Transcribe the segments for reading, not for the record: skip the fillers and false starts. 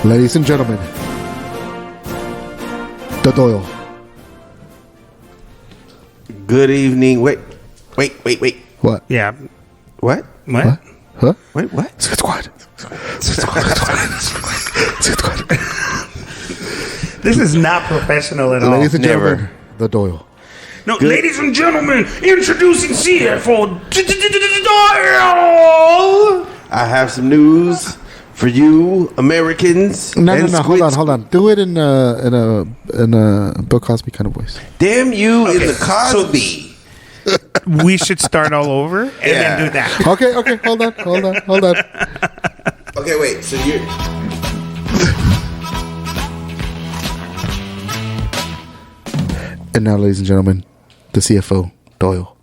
Ladies and gentlemen, the Doyle. Good evening. Wait. What? Yeah. What? Huh? Wait, what? Squid Squad. Squid Squad. This is not professional at all. Ladies and Never. gentlemen, the Doyle. No, ladies and gentlemen, introducing CFO Doyle. I have some news for you, Americans. No. and squids. Hold on. Do it in a Bill Cosby kind of voice. Damn you in the Cosby. We should start all over and then do that. Okay. Hold on. Okay, wait. So you're... And now, ladies and gentlemen, the CFO, Doyle.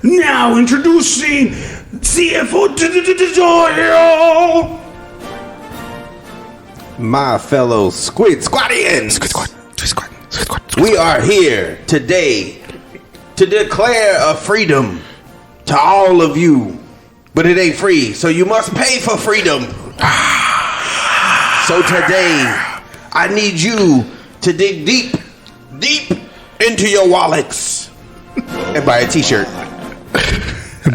Now introducing CFO Doyle. My fellow Squid Squadians. We are here today to declare a freedom to all of you. But it ain't free, so you must pay for freedom. So today, I need you to dig deep into your wallets and buy a t-shirt.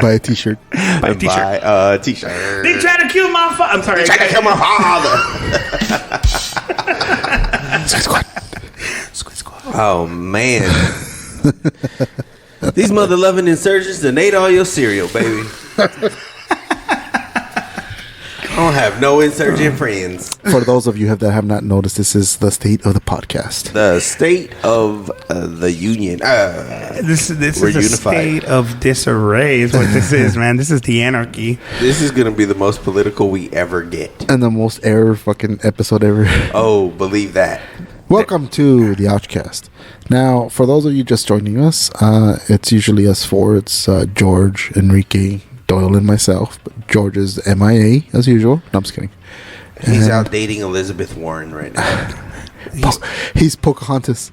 Buy a t-shirt. Buy a t-shirt. They tried to kill my father. I'm sorry. Try to kill my father. Squid Squad. Oh, man. These mother-loving insurgents done ate all your cereal, baby. I don't have no insurgent friends. For those of you that have not noticed, this is the state of the podcast. The state of the union. This We're is a unified. state of disarray is what this is, man. This is the anarchy. This is going to be the most political we ever get. And the most error fucking episode ever. Oh, believe that. Welcome to the Ouchcast. Now, for those of you just joining us, it's usually us four. It's George, Enrique, Doyle, and myself. But George is MIA, as usual. No, I'm just kidding. He's out dating Elizabeth Warren right now. He's Pocahontas.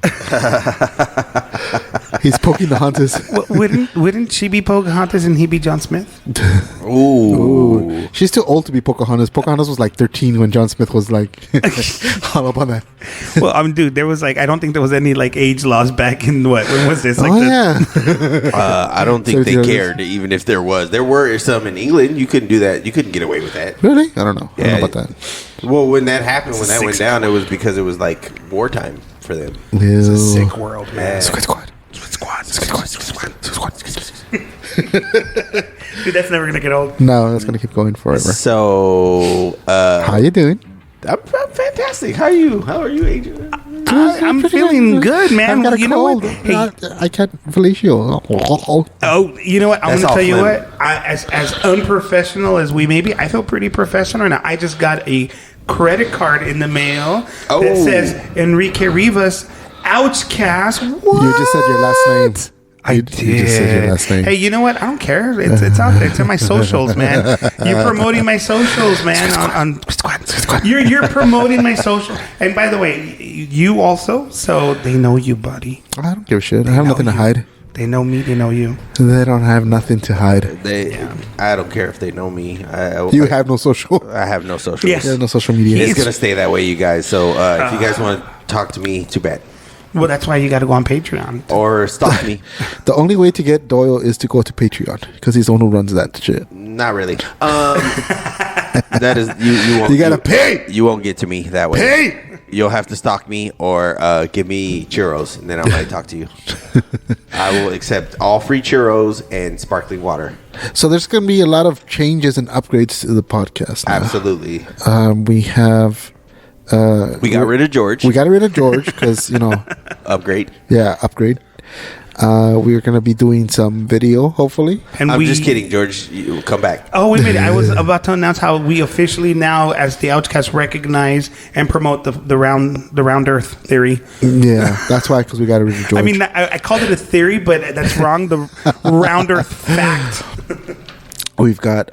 He's poking the Hontas. Wouldn't she be Pocahontas and he be John Smith? Ooh. She's too old to be Pocahontas. Pocahontas was like 13 when John Smith was like all up on that. Well, dude, there was like, I don't think there was any like age laws back in when was this? Like Yeah. I don't think they cared, even if there was. There were some in England. You couldn't do that. You couldn't get away with that. Really? I don't know. I don't know about that. Well, when that happened, when that went down, it was because it was like wartime for them. It's a sick world, man. Squid Squad. Dude, that's never gonna get old. No, that's gonna keep going forever. So, How you doing? I'm fantastic. How are you, Adrian? I'm feeling good, man. I've got a You know cold. what? Hey, I can't believe you. oh, you know what? I'm That's gonna all tell you phlegm. what. As unprofessional as we may be, I feel pretty professional now. I just got a credit card in the mail that says Enrique Rivas Ouchcast. What? You just said your last name. I did. You just said your last name. Hey, you know what? I don't care. It's out there. It's in my socials, man. You're promoting my socials, man. You're promoting my social. And by the way, you also, so they know you, buddy. I don't give a shit. I have nothing to hide. They know me. They know you. They don't have nothing to hide. I don't care if they know me. You have no social. I have no socials. Yes. You have no social media. It's gonna stay that way, you guys. So if you guys want to talk to me, too bad. Well, that's why you got to go on Patreon. Or stalk me. The only way to get Doyle is to go to Patreon because he's the one who runs that shit. Not really. That is you won't. You gotta pay. You won't get to me that way. Pay. You'll have to stalk me or give me churros, and then I might talk to you. I will accept all free churros and sparkling water. So there's going to be a lot of changes and upgrades to the podcast. Now. Absolutely. We have. We got rid of George. We got rid of George because Upgrade. Yeah, upgrade. We're going to be doing some video, hopefully. And I'm just kidding, George. You come back. Oh, wait a minute. I was about to announce how we officially now, as the Ouchcast, recognize and promote the round Earth theory. Yeah, that's why, because we got rid of George. I mean, I called it a theory, but that's wrong. The round Earth fact. We've got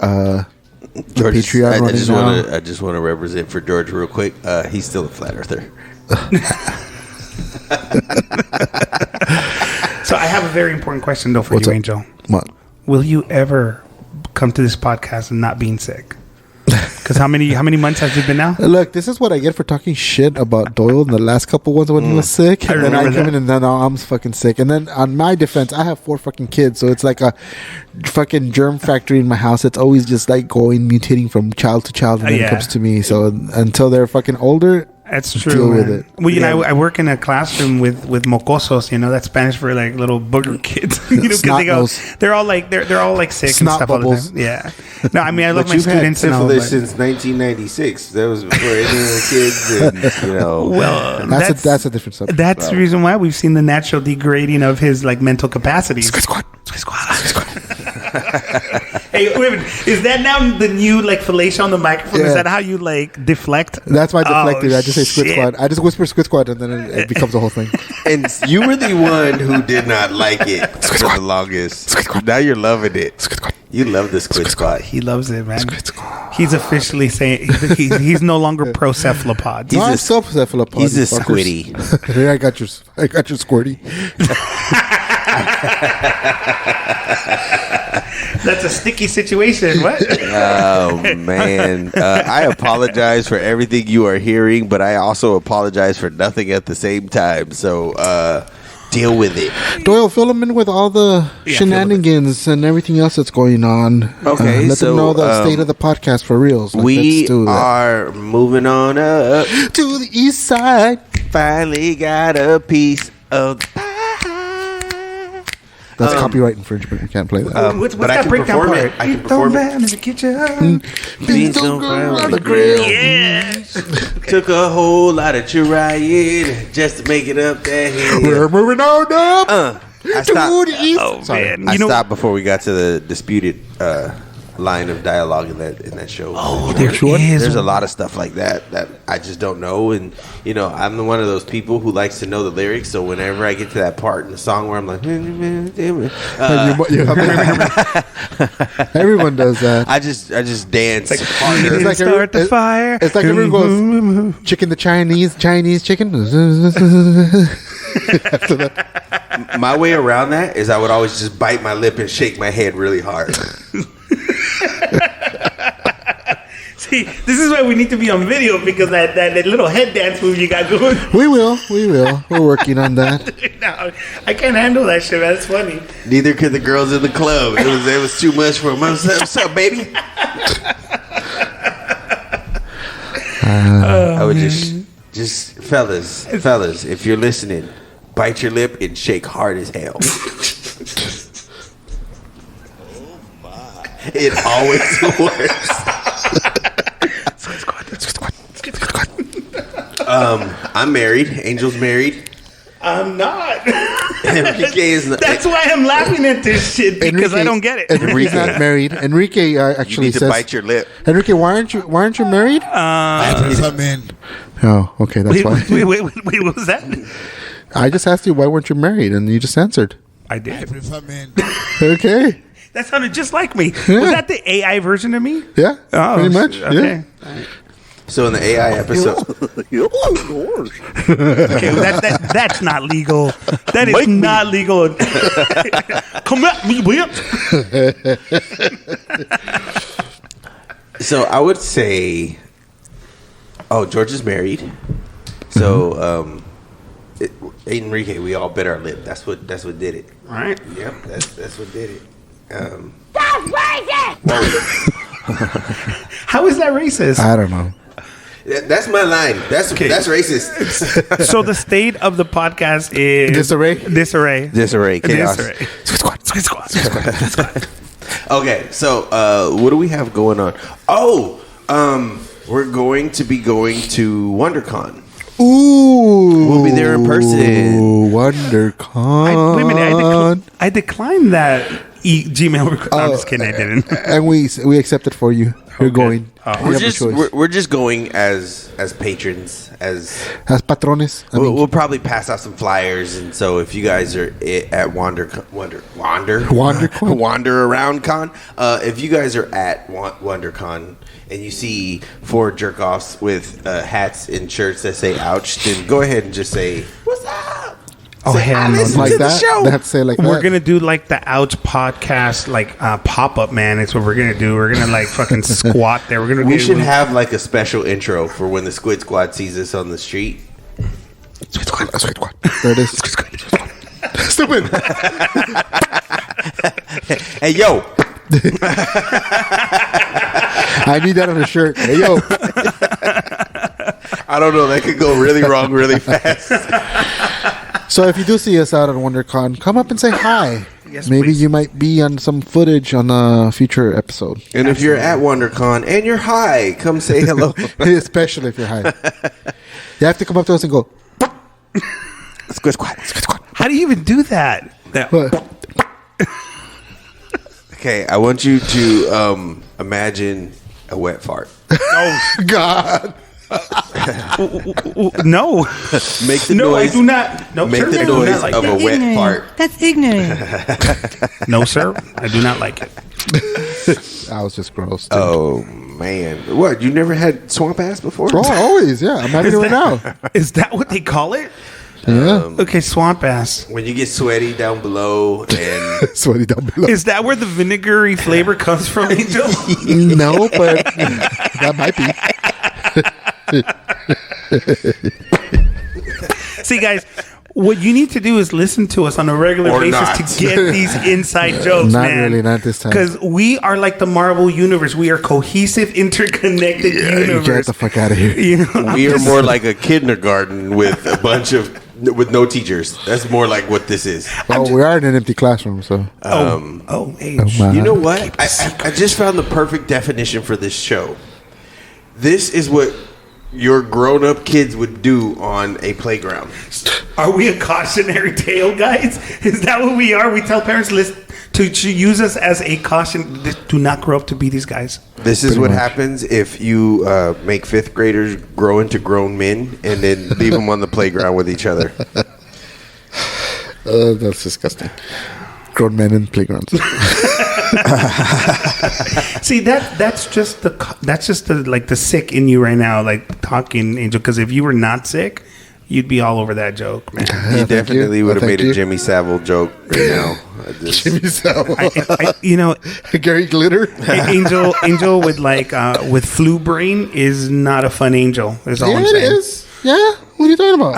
George, Patreon running now. I just want to represent for George real quick. He's still a flat earther. So I have a very important question though for What's you, up? Angel. What? Will you ever come to this podcast and not being sick? Because how many months has it been now? Look, this is what I get for talking shit about Doyle in the last couple ones when he was sick. I And then I remember come that. in and then I'm fucking sick. And then on my defense, I have 4 fucking kids. So it's like a fucking germ factory in my house. It's always just like mutating from child to child when it Yeah. comes to me. So until they're fucking older, That's true. deal with man. it. Well, you know, I work in a classroom with mocosos. You know, that's Spanish for like little booger kids. You know, because Snot nose. they're all like they're all like sick Snot and stuff bubbles. all the time. Yeah. No, I mean I love But my you've had students and all. syphilis But, since 1996. That was before any of the kids, and you know. well, that's a different subject. That's the reason why we've seen the natural degrading of his like mental capacities. Squad. Hey, wait a minute. Is that now the new like fellatio on the microphone? Yeah. Is that how you like deflect? That's my deflective. Oh, I just say Squid shit. Squad. I just whisper Squid Squad and then it becomes a whole thing. And you were the one who did not like it for the longest. Now you're loving it. You love the Squid Squad. He loves it, man. He's officially saying he's no longer pro cephalopod. No, a- I'm still cephalopod. He's a fuckers. squiddy. Here, I got your squirty. That's a sticky situation. What? Oh man, I apologize for everything you are hearing, but I also apologize for nothing at the same time. So deal with it. Doyle, fill them in with all the shenanigans and everything else that's going on. Okay, let so, them know the state of the podcast for reals. Like, We let's do that. are moving on up. To the east side. Finally got a piece of. That's copyright infringement. We can't play that. What's but I that can breakdown perform part? it. I can Eat perform the it. man in the kitchen. Beans don't grow on the grill. Took a whole lot of trying just to make it up that hill. We're moving on up I to stopped. the east. Oh, Sorry. man. I You know- stopped before we got to the disputed line of dialogue in that show. Oh, there Which one? is. There's a lot of stuff like that I just don't know, and you know I'm one of those people who likes to know the lyrics. So whenever I get to that part in the song where I'm like, Everyone does that. I just dance Like, harder. It's like start the fire. It's like everyone goes chicken the Chinese chicken. After that, My way around that is I would always just bite my lip and shake my head really hard. See, this is why we need to be on video because that little head dance move you got going. we will. We're working on that. No, I can't handle that shit, man. That's funny. Neither could the girls in the club. It was too much for them. What's up, baby? I would just fellas, if you're listening, bite your lip and shake hard as hell. It always works. I'm married. Angel's married. I'm not. Enrique is not. That's why I'm laughing at this shit because I don't get it. Enrique's not married. Enrique You actually need to says, bite your lip. Enrique, why aren't you married? Oh, okay, that's why. Wait, what was that? I just asked you why weren't you married, and you just answered. I did. Okay. That sounded just like me. Yeah. Was that the AI version of me? Yeah. Oh, pretty much. okay. Yeah. So in the AI episode, Okay, that's not legal. That is not legal. Come at me, bitch. so I would say, George is married. So Enrique, we all bit our lip. That's what did it. All right. Yep, that's what did it. How is that racist? I don't know. That's my line. That's racist. So the state of the podcast is Disarray? Disarray, chaos. Disarray. Squid squad. Okay, so what do we have going on? We're going to be going to WonderCon. Ooh. We'll be there in person. WonderCon. Wait a minute. I declined that Gmail request. I'm just kidding. I didn't. And we accept it for you. You're going. We're just going as patrons, as patrones. we'll probably pass out some flyers, and so if you guys are at Wander Around Con, if you guys are at WonderCon and you see 4 jerk-offs with hats and shirts that say "Ouch," then go ahead and just say "What's up?" Oh, hell no. listen Like to the that? show. That's say like We're that. gonna do like the Ouch podcast, like pop up, man. It's what we're gonna do. We're gonna like fucking squat there. We're gonna. We should have like a special intro for when the Squid Squad sees us on the street. Squid Squad. Squid Squad. There it is. Squid Squad. Stupid. Hey, yo. I need that on a shirt. Hey, yo. I don't know. That could go really wrong really fast. So if you do see us out at WonderCon, come up and say hi. Yes, Maybe please. you might be on some footage on a future episode. And if you're at WonderCon and you're high, come say hello. Especially if you're high. You have to come up to us and go, Squid Squad. Squid Squad. How do you even do that? what? Okay, I want you to imagine a wet fart. Oh God. no, Make the no, noise. I do not. No, Make sir, the I do noise not like of it. a wet fart. That's ignorant. No, sir, I do not like it. That was just gross. Dude. Oh man, what? You never had swamp ass before? Oh, always. Yeah. I'm having it right now. Is that what they call it? Yeah. Okay, swamp ass. When you get sweaty down below and Sweaty down below. Is that where the vinegary flavor comes from, Angel? No, but that might be. See, guys, what you need to do is listen to us on a regular Or basis not. to get these inside jokes, Not man. really, not this time. Because we are like the Marvel universe. We are cohesive, interconnected You universe. get the fuck out of here. You know, we are more like a kindergarten with a bunch of with no teachers. That's more like what this is. Well, we are in an empty classroom, so. age. my- You know what? I just found the perfect definition for this show. This is what your grown-up kids would do on a playground. Are we a cautionary tale, guys? Is that what we are? We tell parents to use us as a caution. Do not grow up to be these guys. This is Pretty what much. happens if you make fifth graders grow into grown men and then leave them on the playground with each other. That's disgusting. Grown men in playgrounds. See, that's just the sick in you right now, like talking, Angel. Because if you were not sick, you'd be all over that joke, man. He Thank definitely you. would have Thank made you. a Jimmy Savile joke right now. Jimmy Savile. You know, Gary Glitter. Angel with flu brain is not a fun angel. Is all Yeah, I'm it saying. is. Yeah. What are you talking about?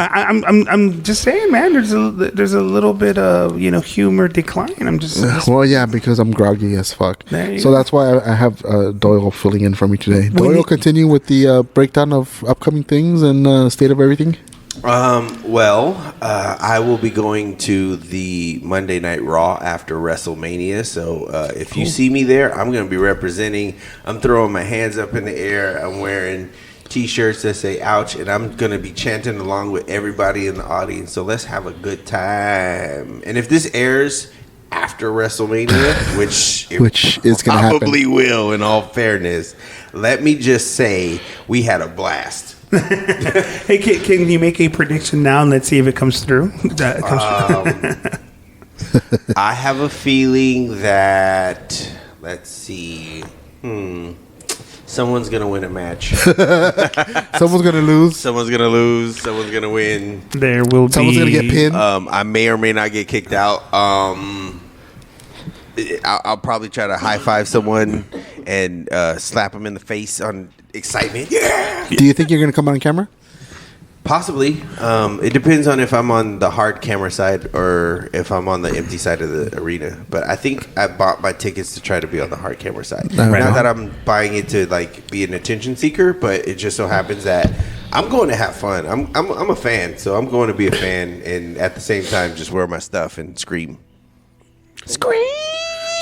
I'm just saying, man. There's a little bit of humor decline. I'm just Well, yeah, because I'm groggy as fuck. There you So go. that's why I have Doyle filling in for me today. Doyle, you- continue with the breakdown of upcoming things and state of everything. I will be going to the Monday Night Raw after WrestleMania. So if you see me there, I'm going to be representing. I'm throwing my hands up in the air. I'm wearing T-shirts that say "Ouch," and I'm going to be chanting along with everybody in the audience. So let's have a good time. And if this airs after WrestleMania, which is gonna happen. probably will, in all fairness, let me just say we had a blast. hey, can you make a prediction now and let's see if it comes through? I have a feeling that, let's see, someone's going to win a match. Someone's gonna lose. Someone's going to lose. Someone's going to win. There will be. Someone's gonna get pinned. I may or may not get kicked out. I'll probably try to high five someone and slap them in the face on excitement. Yeah! Do you think you're gonna come on camera? Possibly. It depends on if I'm on the hard camera side or if I'm on the empty side of the arena. But I think I bought my tickets to try to be on the hard camera side. Right Not on. that I'm buying it to like be an attention seeker, but it just so happens that I'm going to have fun. I'm a fan, so I'm going to be a fan and at the same time just wear my stuff and scream. Scream.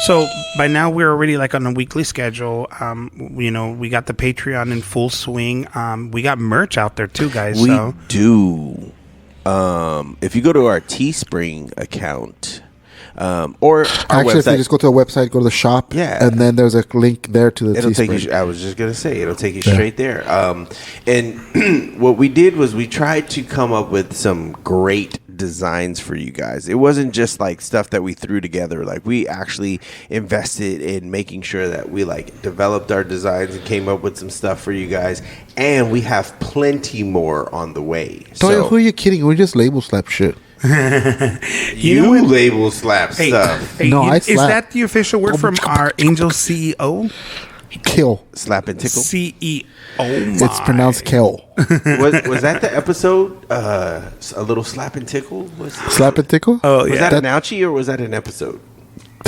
So by now we're already like on a weekly schedule. We got the Patreon in full swing. We got merch out there too, guys. We So do. If you go to our Teespring account or our Actually, if you website, just go to the website, go to the shop, Yeah. and then there's a link there to the it'll take Teespring. you. I was just gonna say it'll take you straight there. And what we did was we tried to come up with some great designs for you guys. It wasn't just like stuff that we threw together. Like we actually invested in making sure that we like developed our designs and came up with some stuff for you guys. And we have plenty more on the way. Doyle, who are you kidding? We just label slap shit. You know what? label slap stuff. Hey, No, I is slap. that the official word from our angel CEO? Kill. Slap and tickle. CEO. It's pronounced kill. Was that the episode? A little slap and tickle? Slap and tickle? Oh, Was yeah. that an ouchie or was that an episode?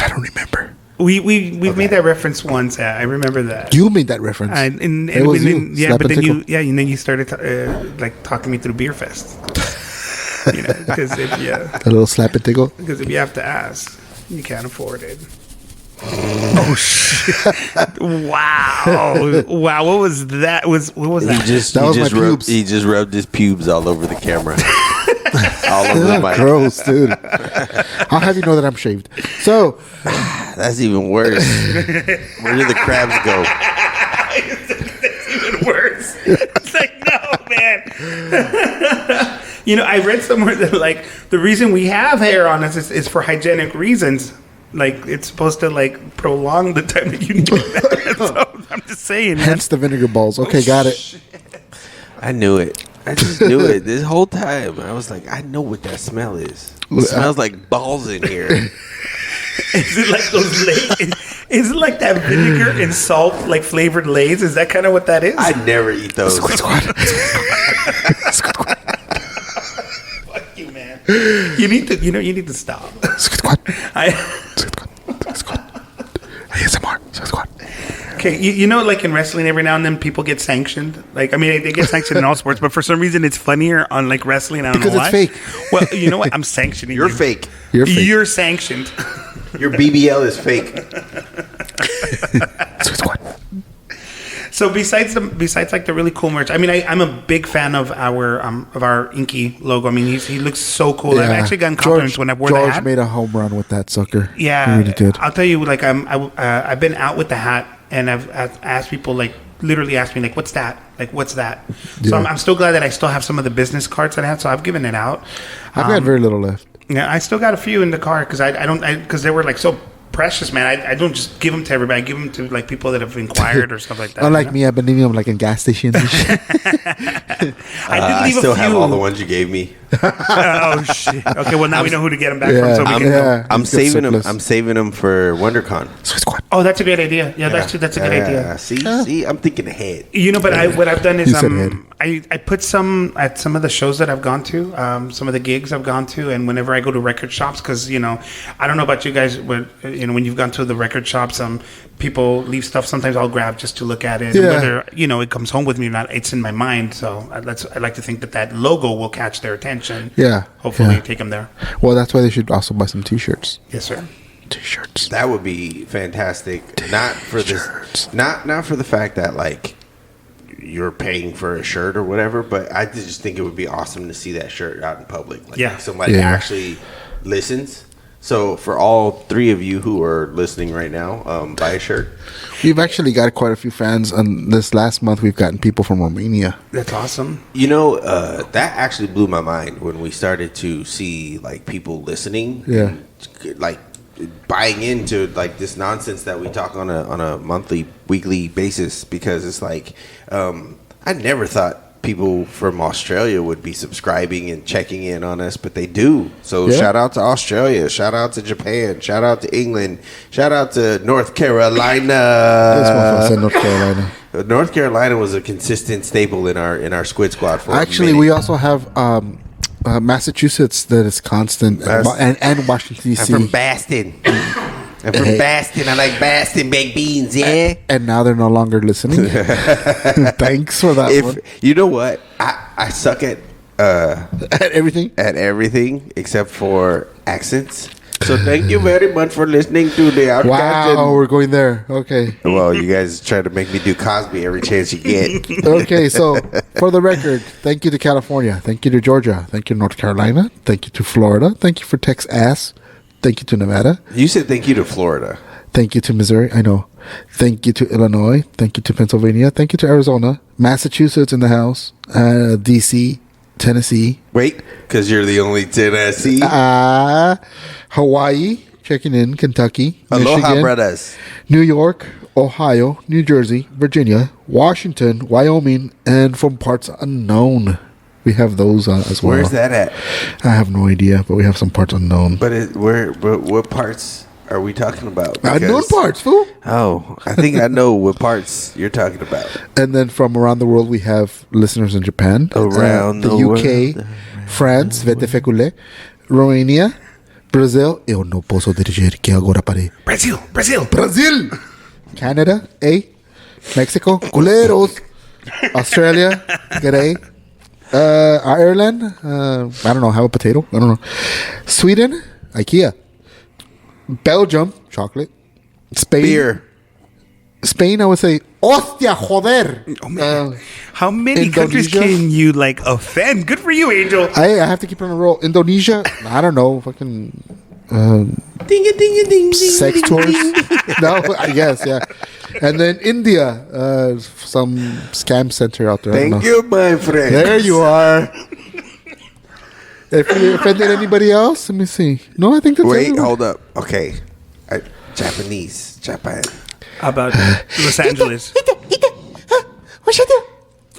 I don't remember. We've made that reference once. I remember that. You made that reference. And It was you. yeah, Slap but and then tickle. and then you started like talking me through Beer Fest. Because A little slap and tickle. if you have to ask, you can't afford it. Oh shit! Wow! Wow! What was that? What was that? That was my pubes. He just rubbed his pubes all over the camera. All over the mic. Gross, dude. I'll have you know that I'm shaved. So, That's even worse. Where did the crabs go? It's even worse. It's like, no, man. I read somewhere that like the reason we have hair on us is for hygienic reasons. Like it's supposed to like prolong the time that you need that. So I'm just saying. Man. hence the vinegar balls. Okay, got it. I knew it. I just knew it. This whole time, I was like, I know what that smell is. It smells like balls in here. Is it like those Lay's? Is it like that vinegar and salt like flavored Lay's? Is that kind of what that is? I never eat those. Fuck you, man. You need to stop. Okay, like in wrestling, every now and then people get sanctioned. Like, I mean, they get sanctioned in all sports, but for some reason it's funnier on like wrestling. I don't Because know why. it's fake. Well, you know what? I'm sanctioning You're you. fake. You're fake. You're sanctioned. Your BBL is fake. So besides like the really cool merch, I mean, I'm a big fan of our Inky logo. I mean, he looks so cool. I've actually gotten compliments when I wore the George hat. made a home run with that sucker. Yeah, He really did. I'll tell you, like I've been out with the hat, and I've asked people, like literally asked me, like, what's that? Like, what's that? So Yeah. I'm still glad that I still have some of the business cards that I have. So I've given it out. I've got very little left. Yeah, I still got a few in the car because because they were like so precious, man. I don't just give them to everybody. I give them to like people that have inquired or stuff like that. Unlike me, I've been leaving them like in gas stations and shit. I did leave still a few. have all the ones you gave me. Oh shit! Okay, well now we know who to get them back Yeah, from. So we can go. I'm It's saving them. surplus. I'm saving them for WonderCon. Oh, that's a great idea. Yeah, that's a good idea. See, I'm thinking ahead. But what I've done is You said head. I put some at some of the shows that I've gone to, some of the gigs I've gone to, and whenever I go to record shops, because I don't know about you guys, but when you've gone to the record shops, people leave stuff. Sometimes I'll grab just to look at it, and Yeah. whether it comes home with me or not, it's in my mind. So I like to think that logo will catch their attention. Yeah. Hopefully, Yeah. take them there. Well, that's why they should also buy some T-shirts. Yes, sir. T-shirts. That would be fantastic. Not for this. T-shirts. Not for the fact that like you're paying for a shirt or whatever, but I just think it would be awesome to see that shirt out in public. Like Yeah. somebody Yeah. actually listens. So for all three of you who are listening right now, buy a shirt. We've actually got quite a few fans, and this last month we've gotten people from Romania. That's awesome. That actually blew my mind when we started to see like people listening. Yeah. and, like buying into like this nonsense that we talk on a monthly, weekly basis, because it's like I never thought people from Australia would be subscribing and checking in on us, but they do. So Yeah. shout out to Australia, shout out to Japan, shout out to England, shout out to North Carolina. This motherfucker said North Carolina. North Carolina was a consistent staple in our Squid Squad for Actually, a minute. we also have Massachusetts that is constant, and Washington I'm from D.C. Boston. I'm from Hey. Boston. I like Boston baked beans, yeah. And now they're no longer listening. Thanks for that one. If you know what, I suck at Everything. everything except for accents. So thank you very much for listening to the Ouchcast. Wow, we're going there. Okay. Well, you guys try to make me do Cosby every chance you get. Okay, so for the record, thank you to California. Thank you to Georgia. Thank you to North Carolina. Thank you to Florida. Thank you for Texas. Thank you to Nevada. You said thank you to Florida. Thank you to Missouri. I know. Thank you to Illinois. Thank you to Pennsylvania. Thank you to Arizona. Massachusetts in the house. D.C. Tennessee. Wait, because you're the only Tennessee. Hawaii. Checking in. Kentucky. Aloha, Michigan, brothers. New York. Ohio. New Jersey. Virginia. Washington. Wyoming. And from parts unknown. We have those as well. Where's that at? I have no idea, but we have some parts unknown. But what parts are we talking about? Unknown parts, fool. Oh, I think I know what parts you're talking about. And then from around the world, we have listeners in Japan, Around the UK, world. France, vete fecule, Romania, Brazil. Eu não posso dirigir que agora parei. Brazil. Brazil, Canada, Mexico, culeros, Australia, g'day. Ireland, I don't know, have a potato. I don't know. Sweden, IKEA. Belgium, chocolate. Spain, Beer. Spain, I would say, hostia, joder. Oh, man. How many countries Indonesia? can you like offend? Good for you, Angel. I have to keep it on a roll. Indonesia, I don't know, fucking Ding a ding a ding. sex tours. No, I guess, yeah. And then India, some scam center out there. I don't Thank know. you, my friend. There you are. If you offended anybody else, let me see. No, I think that's Wait, everyone. hold up. Okay. Japanese. Japan. How about Los Angeles?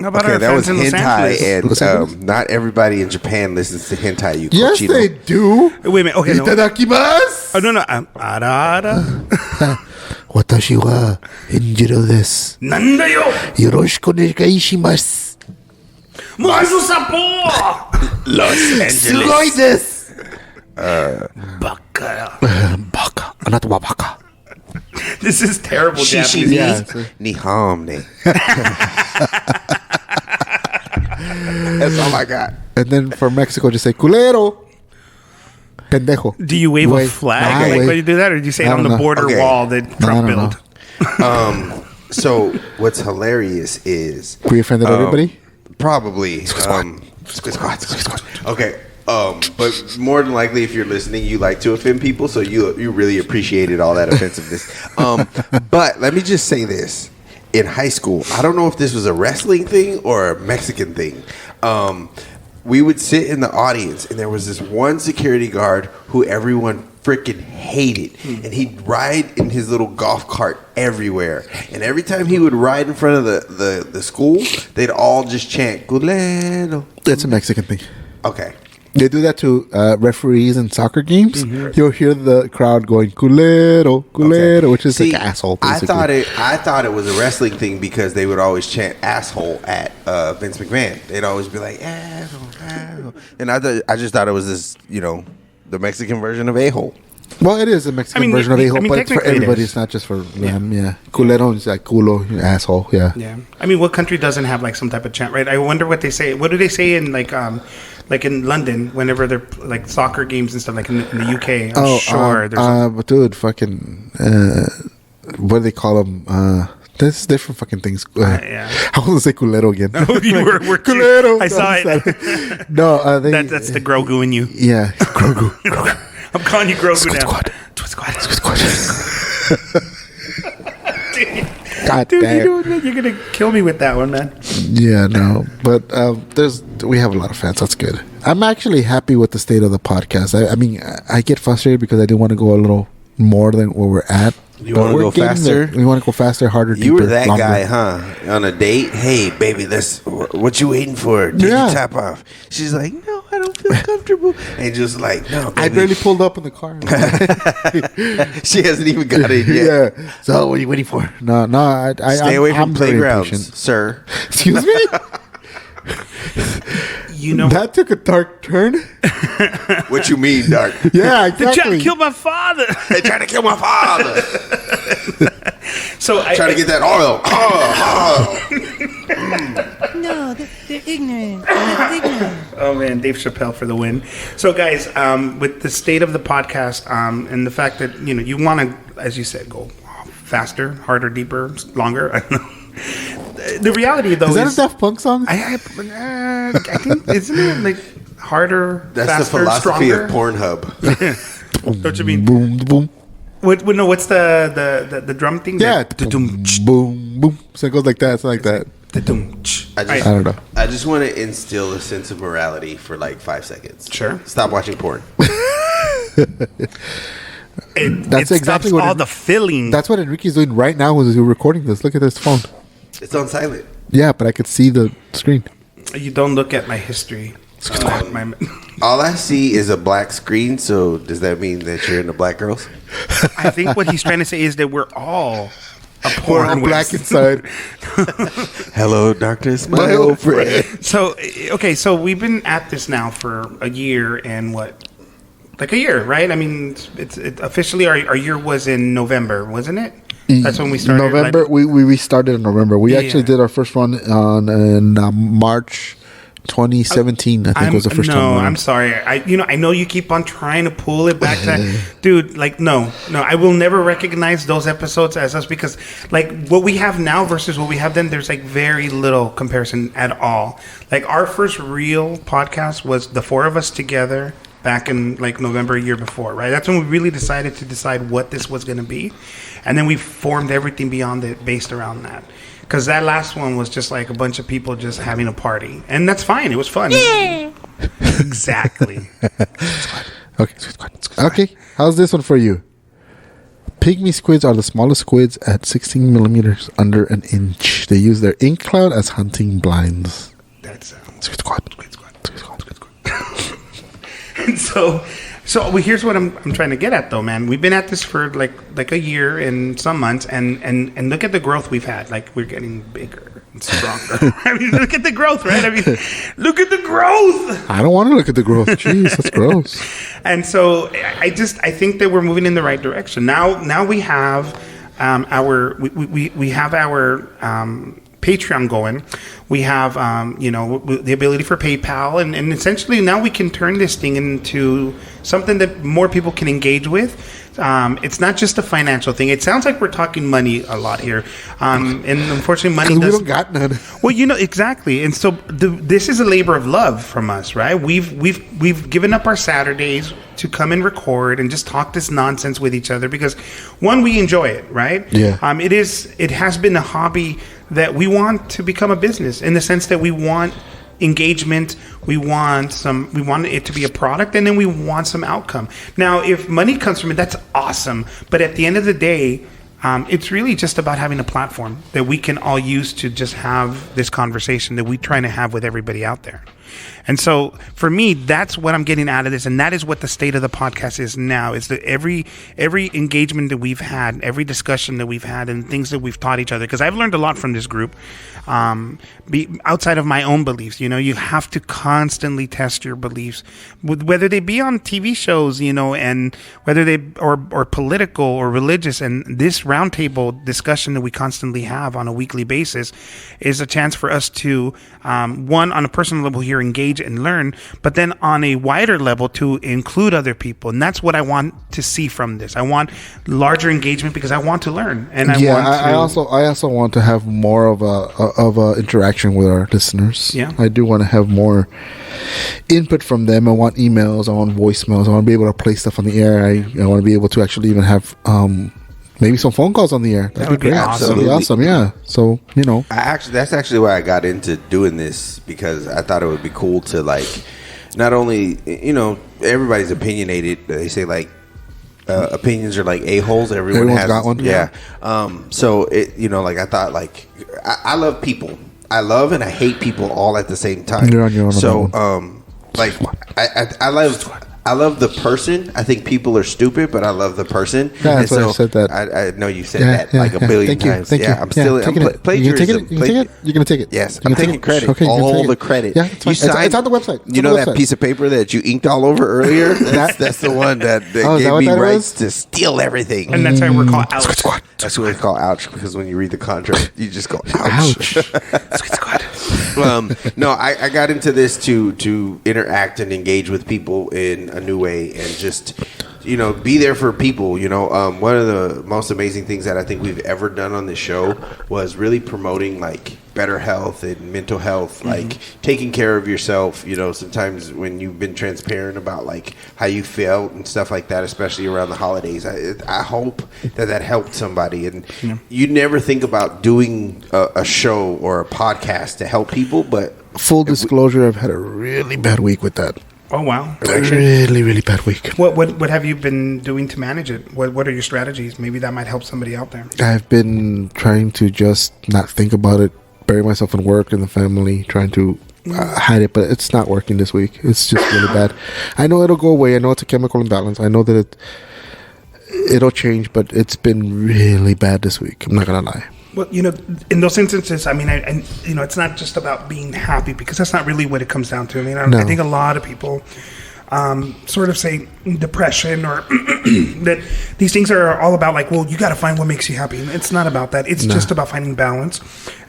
How about Okay, our that was friends in Los hentai, Angeles? and not everybody in Japan listens to hentai. You Yes, cochino. they do. Wait a minute. Okay, no. Itadakimasu. Oh, no. Ara. Watashi wa enjiro desu. Nandayo. Yoroshiku onegaishimasu. Manzo Sapo. Los Sugoi desu. Baka. Baka. Anata wa baka. This is terrible Japanese. Shishimi. Yeah, so- Nihomne. That's all I got. And then for Mexico, just say culero. Pendejo. Do you wave a Wait. flag? Nah, Like, wait. when you do that, or do you say it I on don't the know. border Okay. wall that I Trump don't know. built? So what's hilarious is We offended everybody? probably squid squad. Okay. But more than likely, if you're listening, you like to offend people, so you really appreciated all that offensiveness. But let me just say this: in high school, I don't know if this was a wrestling thing or a Mexican thing. We would sit in the audience, and there was this one security guard who everyone freaking hated, and he'd ride in his little golf cart everywhere. And every time he would ride in front of the school, they'd all just chant "Culero." It's a Mexican thing. Okay. They do that to referees in soccer games. Mm-hmm. You'll hear the crowd going culero, culero, Okay. which is See, like asshole. Basically. I thought it was a wrestling thing because they would always chant asshole at Vince McMahon. They'd always be like asshole, asshole. And I just thought it was this, the Mexican version of a-hole. Well, it is a Mexican version of a-hole, but it's for technically it everybody. is. It's not just for them. Yeah. Culero is like culo, asshole. Yeah. Yeah, I mean, what country doesn't have like some type of chant, right? I wonder what they say. What do they say in like in London whenever they're like soccer games and stuff, like in the UK? I'm sure there's. but dude, fucking, what do they call them? There's different fucking things. Yeah. I want to say culero again. we're Culero. I saw it. No, That's the Grogu in you. Yeah, Grogu. I'm calling you Grogu now. Squad. Squid Squad. God Dude, damn. you're gonna kill me with that one, man. Yeah, no, but we have a lot of fans. That's good. I'm actually happy with the state of the podcast. I mean, I get frustrated because I do want to go a little more than where we're at. You wanna But we're go getting faster? there. We want to go faster, harder, deeper. You were that longer. guy, huh? On a date? Hey, baby, what you waiting for? Take Yeah. your top off. She's like, no, I don't feel comfortable. And just like, no, baby. I barely pulled up in the car. She hasn't even got it yet. Yeah. So what are you waiting for? No. Stay away from I'm very playgrounds, impatient. sir. Excuse me. You know, That took a dark turn. What you mean, Dark? Yeah, they're trying exactly. to kill my father. They trying to kill my father. So Trying to get that oil. No, they're ignorant. They're ignorant. Oh man, Dave Chappelle for the win. So guys, with the state of the podcast, and the fact that you want to, as you said, go faster, harder, deeper, longer. I don't know. The reality though Is that a Daft Punk song? I think isn't it like harder, That's faster, the philosophy stronger? of Pornhub. Don't you mean? Boom, boom. No, what's the drum thing? Yeah. Boom, Boom, boom. So it goes like that. It's like that. I I don't know. I just want to instill a sense of morality for like 5 seconds. Sure. Stop watching porn. That's it exactly stops what all it- the filling. That's what Enrique's doing right now as you're recording this. Look at this phone. It's on silent. Yeah, but I could see the screen. You don't look at my history. All I see is a black screen. So does that mean that you're into black girls? I think what he's trying to say is that we're all a We're all porn black website. inside. Hello, darkness, my old friend. So, okay, so we've been at this now for a year and what? Like a year, right? I mean, it's officially our year was in November, wasn't it? That's when we started. November. We restarted in November. We actually Yeah. did our first run in March 2017. I think was the first time. No, I'm sorry. I know you keep on trying to pull it back to, dude. Like, no. I will never recognize those episodes as us because, like, what we have now versus what we have then, there's like very little comparison at all. Like, our first real podcast was the four of us together back in like November a year before, right? That's when we really decided to decide what this was going to be, and then we formed everything beyond it based around that. Because that last one was just like a bunch of people just having a party. And that's fine. It was fun. Yeah. Exactly. Okay. How's this one for you? Pygmy squids are the smallest squids at 16 millimeters, under an inch. They use their ink cloud as hunting blinds. That sounds... Squid squad. And so here's what I'm trying to get at, though, man. We've been at this for like a year and some months, and look at the growth we've had. Like, we're getting bigger and stronger. I mean, look at the growth, right? I mean, look at the growth. I don't want to look at the growth. Jeez, that's gross. And so I think that we're moving in the right direction. Now we have we have our Patreon going. We have the ability for PayPal, and essentially now we can turn this thing into something that more people can engage with. It's not just a financial thing. It sounds like we're talking money a lot here, and unfortunately, money we don't got none. Well, exactly. And so this is a labor of love from us, right? We've given up our Saturdays to come and record and just talk this nonsense with each other because, one, we enjoy it, right? Yeah. It has been a hobby that we want to become a business in the sense that we want engagement, we want it to be a product, and then we want some outcome. Now, if money comes from it, that's awesome. But at the end of the day, it's really just about having a platform that we can all use to just have this conversation that we're trying to have with everybody out there. And so for me, that's what I'm getting out of this. And that is what the state of the podcast is now, is that every engagement that we've had, every discussion that we've had, and things that we've taught each other, because I've learned a lot from this group, outside of my own beliefs. You have to constantly test your beliefs, whether they be on TV shows, and whether they or political or religious. And this roundtable discussion that we constantly have on a weekly basis is a chance for us to, one, on a personal level here, engage and learn, but then on a wider level to include other people. And that's what I want to see from this. I want larger engagement because I want to learn, and I also want to have more of a interaction with our listeners. Yeah, I do want to have more input from them. I want emails. I want voicemails. I want to be able to play stuff on the air. I want to be able to actually even have maybe some phone calls on the air. That would be awesome. That'd be awesome. Yeah. So that's actually why I got into doing this, because I thought it would be cool to, like, not only everybody's opinionated. They say, like, opinions are like a-holes. Everyone's has got one. Yeah. So it I thought, like, I love people. I love and I hate people all at the same time. You're on your own. So like I love the person. I think people are stupid, but I love the person. Yeah, that's why I said that. I know you said that like a billion times. Thank you. I'm still taking it. plagiarism. You can take it. You're gonna take it. Yes, I'm taking credit. Okay, all the credit. Yeah, it's fine. It's on the website. You know that piece of paper that you inked all over earlier? That's the one that gave me rights to steal everything. And that's why we're called Ouch. That's what it's called, Ouch, because when you read the contract, you just go, ouch. No, I got into this to interact and engage with people in a new way and just, be there for people. One of the most amazing things that I think we've ever done on this show was really promoting, like, better health and mental health, like taking care of yourself. Sometimes when you've been transparent about, like, how you felt and stuff like that, especially around the holidays, I hope that helped somebody. And you never think about doing a show or a podcast to help people, but full disclosure, I've had a really bad week with that. Oh, wow. Really, really bad week. What have you been doing to manage it? What are your strategies? Maybe that might help somebody out there. I've been trying to just not think about it, bury myself in work and the family, trying to had it, but it's not working this week. It's just really bad. I know it'll go away. I know it's a chemical imbalance. I know that it'll change, but it's been really bad this week. I'm not gonna lie. Well, in those instances, I mean, I it's not just about being happy, because that's not really what it comes down to. I mean, I think a lot of people sort of say depression or that these things are all about, like, well, you got to find what makes you happy. And it's not about that. It's just about finding balance.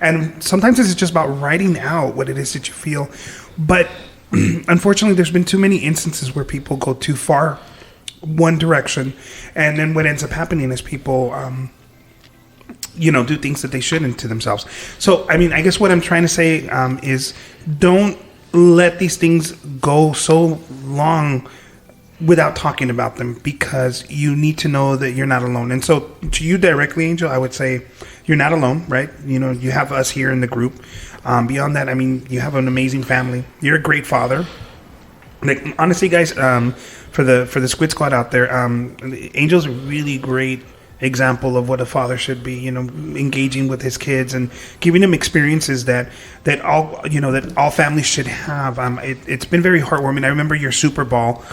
And sometimes it's just about writing out what it is that you feel. But unfortunately, there's been too many instances where people go too far one direction. And then what ends up happening is people do things that they shouldn't to themselves. So, I mean, I guess what I'm trying to say is don't let these things go so long without talking about them, because you need to know that you're not alone. And so to you directly, Angel, I would say you're not alone, right? You have us here in the group. Beyond that, I mean, you have an amazing family. You're a great father. Like, honestly, guys, for the Squid Squad out there, Angel's a really great example of what a father should be, engaging with his kids and giving them experiences that all families should have. It's been very heartwarming. I remember your Super Bowl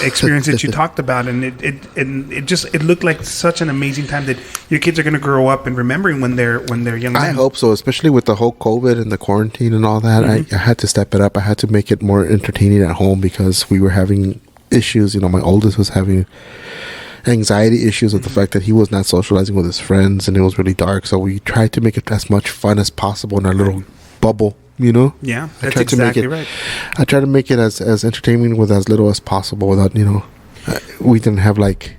experience that you talked about, and it looked like such an amazing time that your kids are going to grow up and remembering when they're young men. I hope so, especially with the whole COVID and the quarantine and all that. Mm-hmm. I had to step it up. I had to make it more entertaining at home, because we were having issues. My oldest was having anxiety issues with the fact that he was not socializing with his friends, and it was really dark. So we tried to make it as much fun as possible in our little bubble. Yeah, that's exactly right. I try to make it as entertaining with as little as possible. Without we didn't have like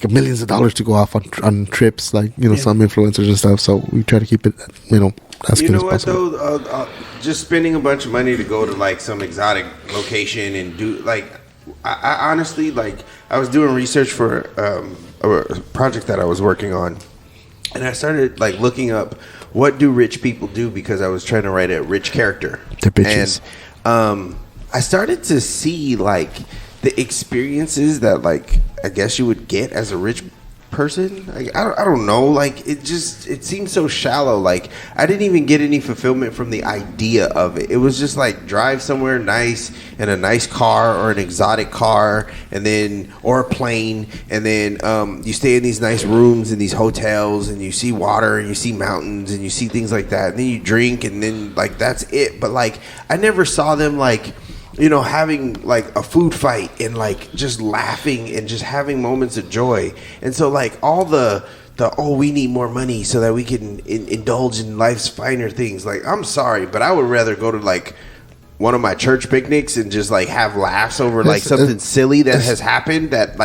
millions of dollars to go off on trips, like some influencers and stuff. So we try to keep it as good as possible. Though, just spending a bunch of money to go to like some exotic location and do like. I honestly, I was doing research for a project that I was working on, and I started looking up what do rich people do, because I was trying to write a rich character. They're bitches. And I started to see the experiences that I guess you would get as a rich person. I don't know. It seems so shallow. I didn't even get any fulfillment from the idea of it. It was just drive somewhere nice in a nice car or an exotic car, and then or a plane, and then you stay in these nice rooms in these hotels, and you see water and you see mountains and you see things like that, and then you drink, and then that's it. But I never saw them having a food fight and just laughing and just having moments of joy. And so all the we need more money so that we can indulge in life's finer things. I'm sorry, but I would rather go to one of my church picnics and just have laughs over something silly that has happened that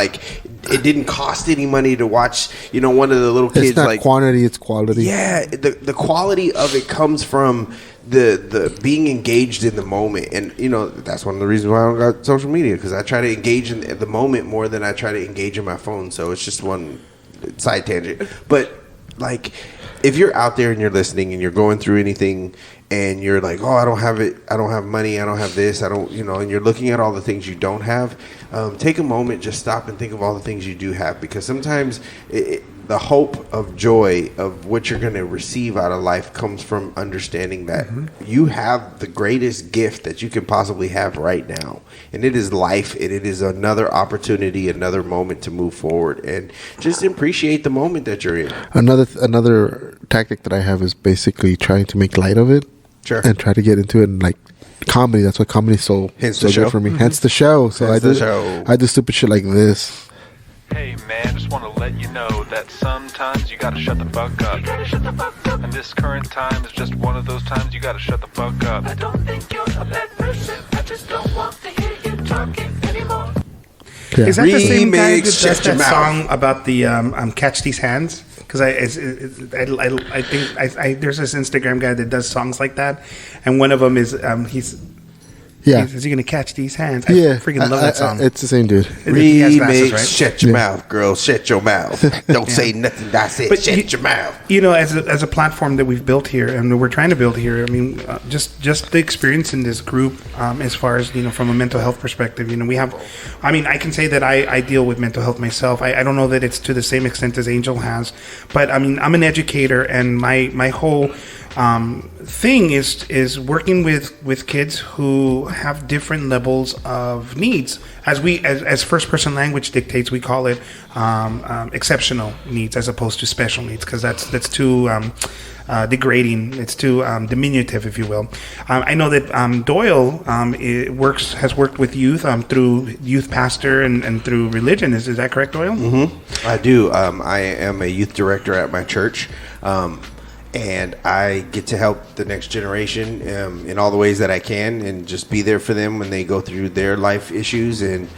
it didn't cost any money to watch. One of the little kids. It's not quantity, it's quality. Yeah, the quality of it comes from the being engaged in the moment. And that's one of the reasons why I don't got social media, because I try to engage in the moment more than I try to engage in my phone. So it's just one side tangent. But if you're out there and you're listening and you're going through anything and you're I don't have it, I don't have money, I don't have this, I don't, and you're looking at all the things you don't have, take a moment, just stop and think of all the things you do have, because sometimes the hope of joy of what you're going to receive out of life comes from understanding that you have the greatest gift that you can possibly have right now, and it is life, and it is another opportunity, another moment to move forward, and just appreciate the moment that you're in. Another tactic that I have is basically trying to make light of it. Sure. And try to get into it and comedy. That's why comedy is so good for me. Hence the show. So I do stupid shit like this. Hey man, just want to let you know that sometimes you gotta shut the fuck up. And this current time is just one of those times you gotta shut the fuck up. I don't think you're a bad person. I just don't want to hear you talking anymore. Yeah. Is that the same guy that Remix, does shut your that mouth. song about the Catch These Hands? Because I think there's this Instagram guy that does songs like that, and one of them is is he gonna catch these hands? I freaking love that song. It's the same dude. He has glasses, Remix, right? shut your mouth, girl, shut your mouth. Don't say nothing I said, But shut your mouth. As a platform that we've built here and we're trying to build here, I mean, just the experience in this group, as far as from a mental health perspective, we have. I mean, I can say that I deal with mental health myself. I don't know that it's to the same extent as Angel has, but I mean, I'm an educator, and my whole thing is working with kids who have different levels of needs. As first person language dictates, we call it exceptional needs as opposed to special needs, because that's too degrading. It's too diminutive, if you will. I know that Doyle has worked with youth through youth pastor and through religion. Is that correct, Doyle? Mm-hmm. I do. I am a youth director at my church. And I get to help the next generation in all the ways that I can, and just be there for them when they go through their life issues. And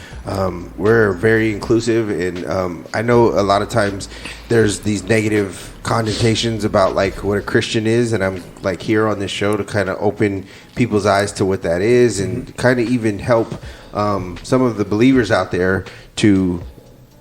we're very inclusive. And I know a lot of times there's these negative connotations about like what a Christian is, and I'm like here on this show to kind of open people's eyes to what that is, and kind of even help some of the believers out there to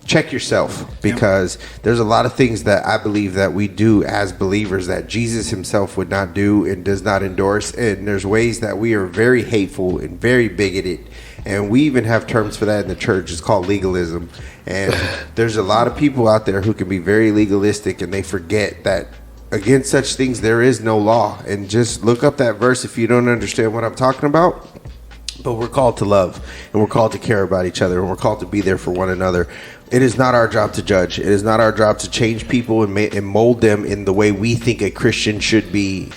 check yourself, because there's a lot of things that I believe that we do as believers that Jesus himself would not do and does not endorse. And there's ways that we are very hateful and very bigoted. And we even have terms for that in the church. It's called legalism. And there's a lot of people out there who can be very legalistic, and they forget that against such things there is no law. And just look up that verse if you don't understand what I'm talking about. But we're called to love, and we're called to care about each other, and we're called to be there for one another. It is not our job to judge. It is not our job to change people and mold them in the way we think a Christian should be.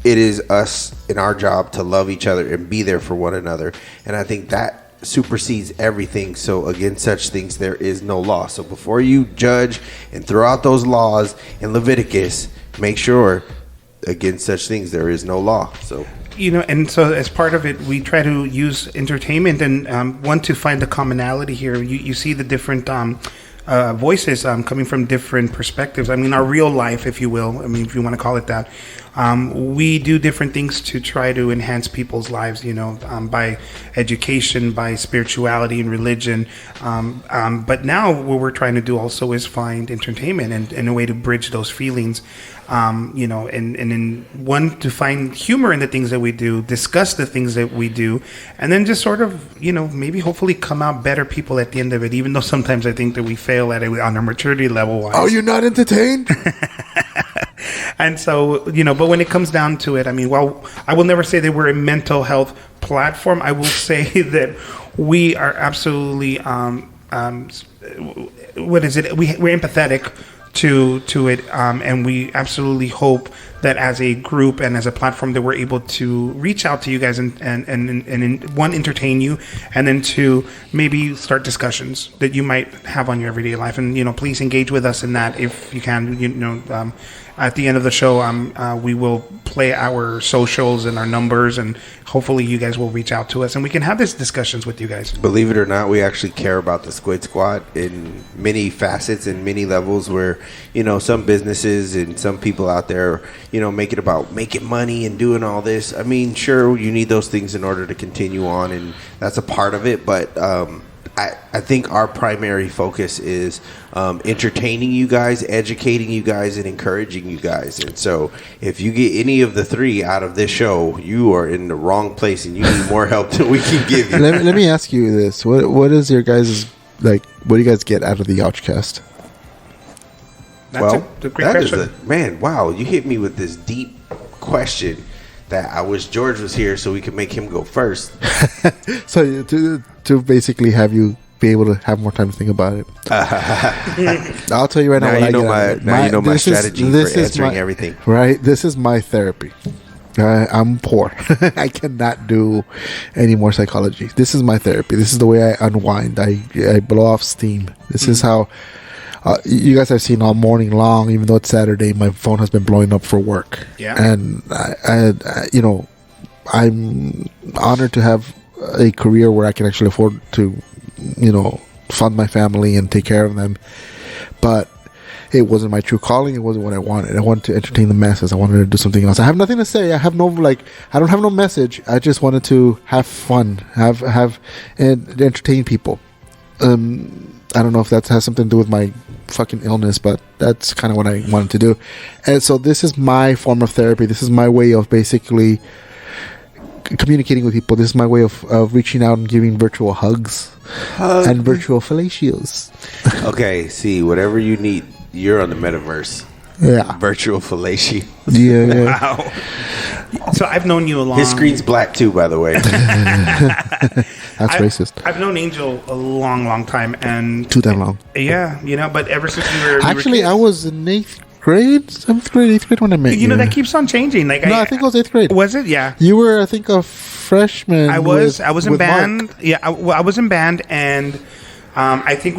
It is us and our job to love each other and be there for one another. And I think that supersedes everything. So against such things, there is no law. So before you judge and throw out those laws in Leviticus, make sure against such things, there is no law. So... and so as part of it, we try to use entertainment and want to find the commonality here. You see the different voices coming from different perspectives. I mean, our real life, if you will. I mean, if you want to call it that. We do different things to try to enhance people's lives, by education, by spirituality and religion. But now what we're trying to do also is find entertainment and a way to bridge those feelings. And in one, to find humor in the things that we do, discuss the things that we do, and then just sort of, maybe hopefully come out better people at the end of it, even though sometimes I think that we fail at it on our maturity level wise. Are you not entertained? And so, but when it comes down to it, I mean, well, I will never say that we're a mental health platform. I will say that we are absolutely, what is it? We're empathetic to it, and we absolutely hope that as a group and as a platform that we're able to reach out to you guys and one, entertain you, and then two, maybe start discussions that you might have on your everyday life. And please engage with us in that if you can. At the end of the show, we will play our socials and our numbers, and hopefully you guys will reach out to us and we can have these discussions with you guys. Believe it or not, we actually care about the Squid Squad in many facets and many levels, where some businesses and some people out there make it about making money and doing all this. I mean, sure, you need those things in order to continue on, and that's a part of it, but I think our primary focus is entertaining you guys, educating you guys, and encouraging you guys. And so if you get any of the three out of this show, you are in the wrong place and you need more help than we can give you. Let me ask you this. What is your guys' what do you guys get out of the Ouchcast? That's a great question. Man, wow, you hit me with this deep question that I wish George was here so we could make him go first. So to basically have you be able to have more time to think about it. I'll tell you right now. You know my strategy for answering everything. Right, this is my therapy. I'm poor. I cannot do any more psychology. This is my therapy. This is the way I unwind. I blow off steam. This is how. You guys have seen all morning long, even though it's Saturday, my phone has been blowing up for work. Yeah. And I'm honored to have a career where I can actually afford to, fund my family and take care of them. But it wasn't my true calling. It wasn't what I wanted. I wanted to entertain the masses. I wanted to do something else. I have nothing to say. I don't have no message. I just wanted to have fun, have and entertain people. I don't know if that has something to do with my fucking illness, but that's kind of what I wanted to do. And so this is my form of therapy. This is my way of basically communicating with people. This is my way of reaching out and giving virtual hugs and virtual fellatios. Okay, see, whatever you need, you're on the metaverse. Yeah. Virtual fellatio. Yeah. Wow. So I've known you a long. His screen's black too, by the way. That's racist. I've known Angel a long time, and Too damn long. Yeah, but ever since we were Actually, I kids, was in 8th grade, 7th grade, 8th grade when I met you. that keeps on changing. Like No, I think it was 8th grade. Was it? Yeah. You were, I think, a freshman. I was in with band. Mark. Yeah, I was in band, and I think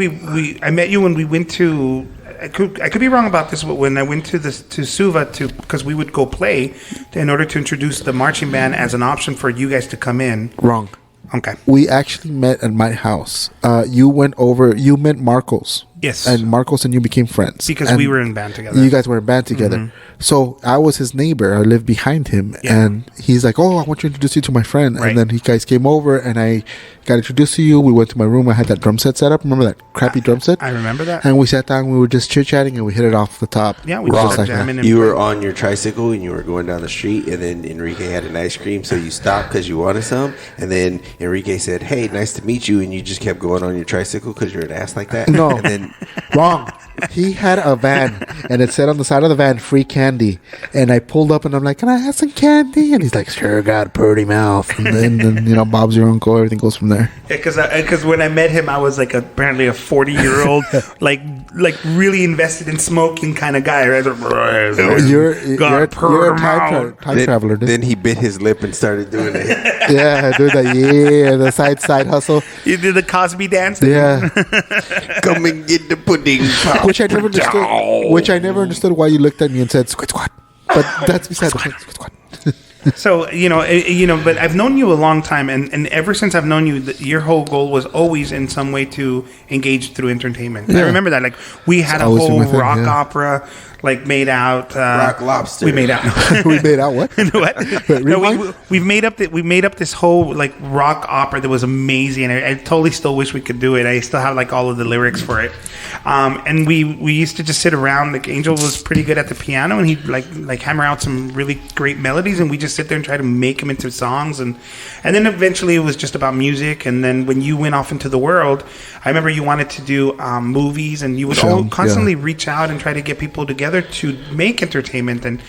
I met you when we went to. I could be wrong about this, but when I went to Suva because we would go play in order to introduce the marching band as an option for you guys to come in. Wrong. Okay. We actually met at my house. You met Marcos. Yes. And Marcos and you became friends. Because and we were in band together. You guys were in band together. Mm-hmm. So I was his neighbor. I lived behind him. Yeah. And he's like, oh, I want to introduce you to my friend. Right. And then you guys came over and I got introduced to you. We went to my room. I had that drum set set up. Remember that crappy drum set? I remember that. And we sat down. We were just chit-chatting and we hit it off the top. Yeah, we Just just like jamming that. and You were on your tricycle and you were going down the street, and then Enrique had an ice cream, so you stopped because you wanted some. And then Enrique said, "Hey, nice to meet you," and you just kept going on your tricycle because you're an ass like that. No. And then Wrong. He had a van and it said on the side of the van, free candy. And I pulled up and I'm like, can I have some candy? And he's like, sure, got a pretty mouth. And then Bob's your uncle. Everything goes from there. Yeah, because when I met him, I was like apparently a 40-year-old, like really invested in smoking kind of guy. Right? You're a time traveler, dude. Then he bit his lip and started doing it. Yeah, dude, the side hustle. You did the Cosby dance. Yeah. Come and get the pudding. Which I never understood why you looked at me and said, Squid Squad. But that's beside the point. Squid Squad. So, but I've known you a long time, and ever since I've known you, your whole goal was always in some way to engage through entertainment. Yeah. I remember that. Like, we had a always been whole with him, rock yeah. opera, like, made out... Rock Lobster. We made out... We made out what? What? Wait, No, rewind? we made up this whole like rock opera that was amazing. I totally still wish we could do it. I still have like all of the lyrics for it. And we used to just sit around. Like Angel was pretty good at the piano, and he'd like hammer out some really great melodies, and we just sit there and try to make them into songs. And then eventually it was just about music. And then when you went off into the world, I remember you wanted to do movies, and you would constantly reach out and try to get people together to make entertainment. And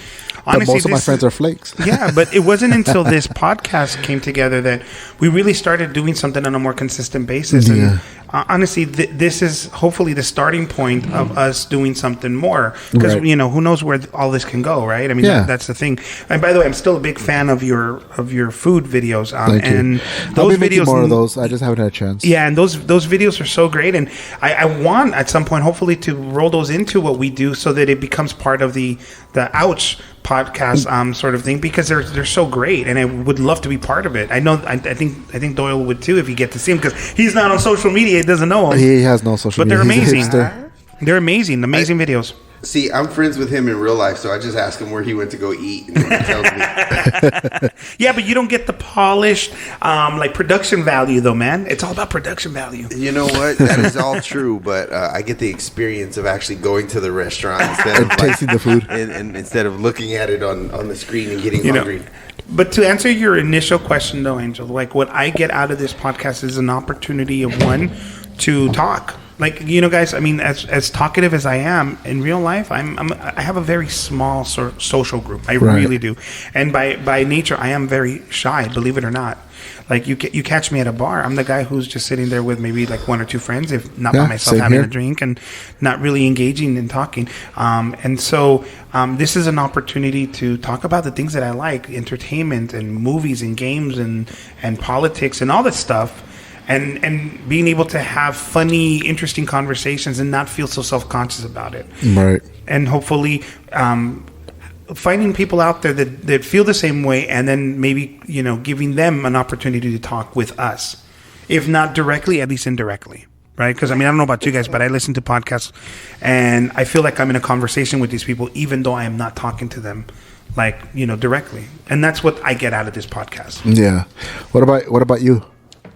honestly, but most of my friends are flakes. Yeah, but it wasn't until this podcast came together that we really started doing something on a more consistent basis. Yeah. And honestly, this is hopefully the starting point of us doing something more. Because, Right. who knows where all this can go, right? I mean, Yeah. that's the thing. And by the way, I'm still a big fan of your food videos. Thank you. And I'll those be making videos... more of those. I just haven't had a chance. Yeah, and those videos are so great, and I want at some point, hopefully, to roll those into what we do, so that it becomes part of the Ouch podcast sort of thing, because they're so great, and I would love to be part of it. I know, I think Doyle would too if you get to see him, because he's not on social media, he doesn't know him. He has no social But media. they're He's a amazing. hipster. They're amazing videos. See, I'm friends with him in real life, so I just ask him where he went to go eat, and then he tells me. Yeah, but you don't get the polished like production value, though, man. It's all about production value. You know what? That is all true, but I get the experience of actually going to the restaurant instead of tasting the food. and instead of looking at it on the screen and getting hungry. But to answer your initial question, though, Angel, like what I get out of this podcast is an opportunity of to talk. Like, guys, I mean, as talkative as I am in real life, I have a very small social group. I really do, and by nature, I am very shy. Believe it or not. Like you catch me at a bar, I'm the guy who's just sitting there with maybe like one or two friends, if not by myself, having a drink and not really engaging in talking. And so this is an opportunity to talk about the things that I like, entertainment and movies and games and politics and all that stuff. And being able to have funny, interesting conversations and not feel so self-conscious about it. Right. And hopefully finding people out there that feel the same way, and then maybe, giving them an opportunity to talk with us. If not directly, at least indirectly. Right? Because, I mean, I don't know about you guys, but I listen to podcasts and I feel like I'm in a conversation with these people, even though I am not talking to them, like, directly. And that's what I get out of this podcast. Yeah. What about you?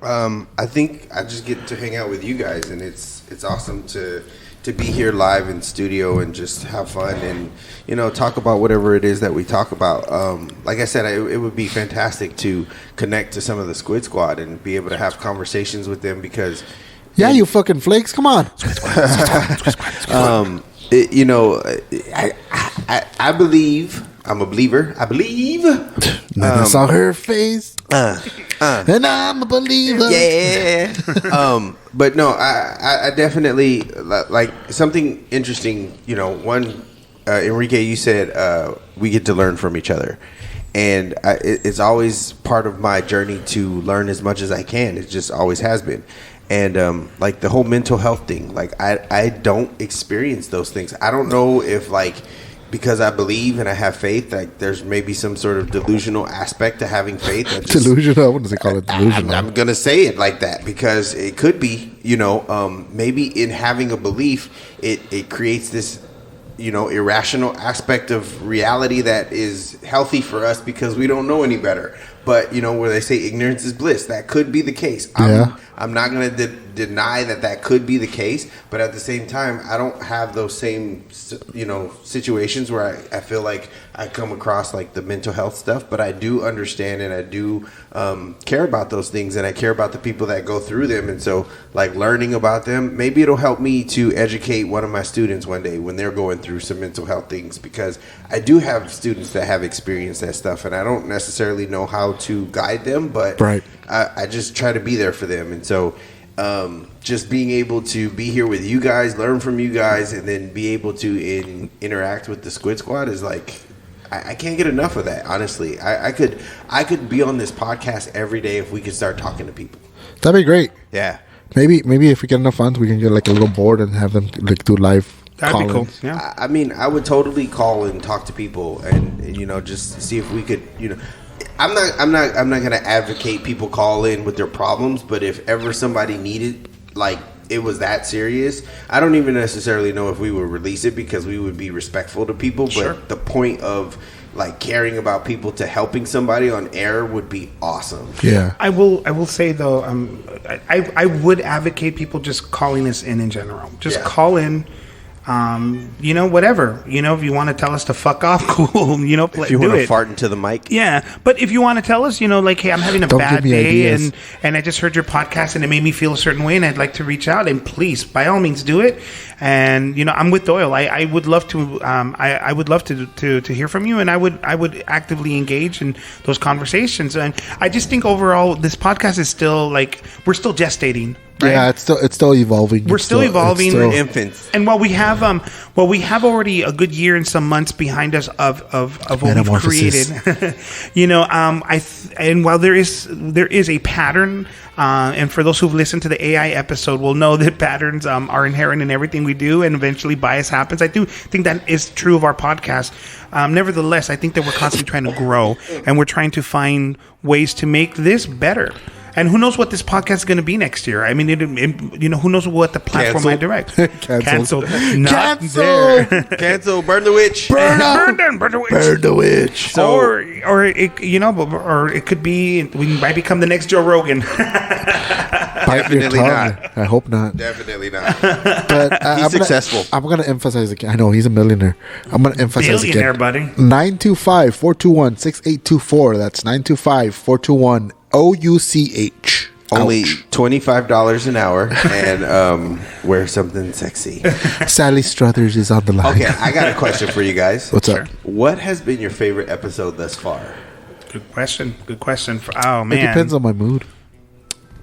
I think I just get to hang out with you guys, and it's awesome to be here live in studio and just have fun and talk about whatever it is that we talk about. Like I said, it would be fantastic to connect to some of the Squid Squad and be able to have conversations with them, because you fucking flakes, come on. You know, I believe. I'm a believer. I believe. Then I saw her face. And I'm a believer. Yeah. But no, I definitely like something interesting. You know, one, Enrique, you said we get to learn from each other. And it's always part of my journey to learn as much as I can. It just always has been. And like the whole mental health thing, like I don't experience those things. I don't know if like because I believe and I have faith, like there's maybe some sort of delusional aspect to having faith. Delusional? What does they call it? Delusional. I'm going to say it like that because it could be, you know, maybe in having a belief, it creates this, you know, irrational aspect of reality that is healthy for us because we don't know any better. But, you know, where they say ignorance is bliss, that could be the case. I'm not going to deny that could be the case. But at the same time, I don't have those same, you know, situations where I feel like I come across like the mental health stuff. But I do understand and I do care about those things. And I care about the people that go through them. And so like learning about them, maybe it'll help me to educate one of my students one day when they're going through some mental health things. Because I do have students that have experienced that stuff. And I don't necessarily know how to guide them, but right. I just try to be there for them. And so just being able to be here with you guys, learn from you guys, and then be able to interact with the Squid Squad is like I can't get enough of that, honestly. I could be on this podcast every day if we could start talking to people. That'd be great. Yeah. Maybe if we get enough funds, we can get like a little board and have them like do live. That'd be cool. Yeah. I mean, I would totally call and talk to people, and you know, just see if we could, you know. I'm not going to advocate people call in with their problems, but if ever somebody needed, like it was that serious, I don't even necessarily know if we would release it because we would be respectful to people. Sure. But the point of like caring about people to helping somebody on air would be awesome. Yeah. I will say though, I would advocate people just calling us in general. Just call in. You know, whatever. You know, if you want to tell us to fuck off, cool. You know, if you want to fart into the mic, yeah. But if you want to tell us, you know, like, hey, I'm having a Don't bad give me day, ideas. and I just heard your podcast, and it made me feel a certain way, and I'd like to reach out, and please, by all means, do it. And you know, I'm with Doyle. I would love to. I would love to hear from you, and I would actively engage in those conversations. And I just think overall, this podcast is still like we're still gestating. Right? Yeah, it's still evolving. We're still evolving. We're infants. And while we have already a good year and some months behind us of what we've created, you know, and while there is a pattern, and for those who've listened to the AI episode will know that patterns are inherent in everything we do, and eventually bias happens. I do think that is true of our podcast. Nevertheless, I think that we're constantly trying to grow, and we're trying to find ways to make this better. And who knows what this podcast is going to be next year? I mean, you know, who knows what the platform might direct? Canceled. Not there. Cancel. Burn the witch. Burn the witch. Burn the witch. So, or it, you know, or it could be we might become the next Joe Rogan. Definitely not. I hope not. Definitely not. But He's successful. I'm going to emphasize again. I know he's a millionaire. I'm going to emphasize Billionaire, again. buddy. 925-421-6824. That's 925-421 OUCH. Only $25 an hour and wear something sexy. Sally Struthers is on the line. Okay, I got a question for you guys. What's up? What has been your favorite episode thus far? Good question. Oh man, It depends on my mood.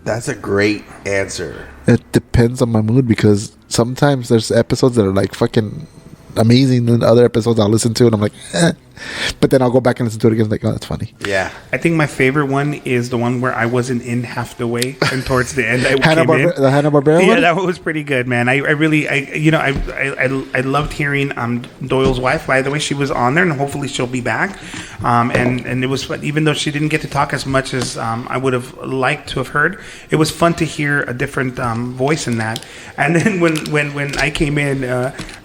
That's a great answer. It depends on my mood because sometimes there's episodes that are like fucking amazing, and other episodes I'll listen to and I'm like, eh. But then I'll go back and listen to it again. Like, oh, that's funny. Yeah. I think my favorite one is the one where I wasn't in half the way, and towards the end I The Hanna-Barbera Yeah, one? that one was pretty good, man. I loved hearing Doyle's wife. By the way, she was on there, and hopefully she'll be back. And it was fun, even though she didn't get to talk as much as I would have liked to have heard. It was fun to hear a different voice in that. And then when I came in,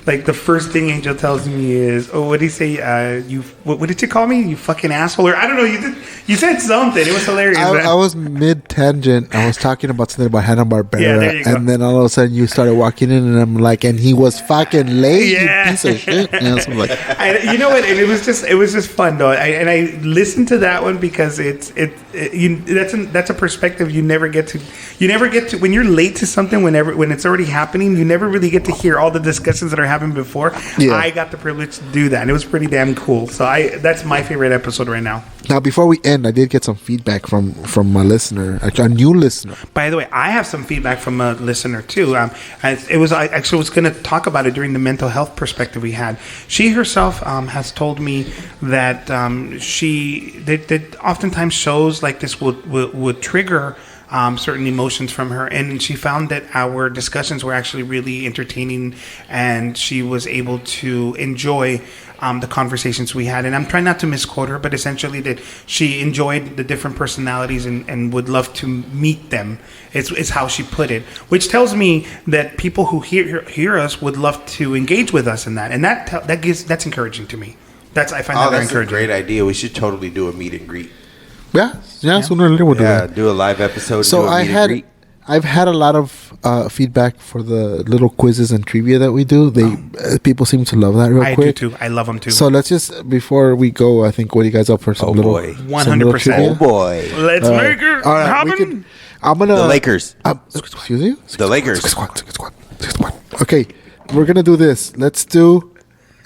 like the first thing Angel tells me is, "Oh, what did he say? You what did you call me? You fucking asshole. Or I don't know. You said something. It was hilarious. I was mid-tangent. I was talking about something about Hanna-Barbera. Yeah, there you go. And then all of a sudden you started walking in and I'm like, and he was fucking late, Yeah. you piece of shit. And so I'm like, You know what? And it was just fun though. I listened to that one because that's a perspective you never get to when you're late to something, when it's already happening, you never really get to hear all the discussions that are happening before. Yeah. I got the privilege to do that, and it was pretty damn cool. So that's my favorite episode right now. now before we end, I did get some feedback from a listener, a new listener. By the way, I have some feedback from a listener too. I actually was going to talk about it during the mental health perspective we had. She herself has told me that that oftentimes shows like this would trigger certain emotions from her, and she found that our discussions were actually really entertaining, and she was able to enjoy the conversations we had. And I'm trying not to misquote her, but essentially that she enjoyed the different personalities and would love to meet them. It's how she put it, which tells me that people who hear us would love to engage with us in that, and that's encouraging to me. I find that very that's encouraging. a great idea. We should totally do a meet and greet. Yeah, sooner or later we'll do that. Do a live episode. So do a meet and greet. I've had a lot of feedback for the little quizzes and trivia that we do. People seem to love that real I quick. do too. I love them too. So let's just, before we go, I think, what are you guys up for? Some little, boy. 100%. trivia? Oh boy, Let's make it All right, happen. I'm gonna the Lakers. Excuse you. The Lakers. Okay, we're gonna do this. Let's do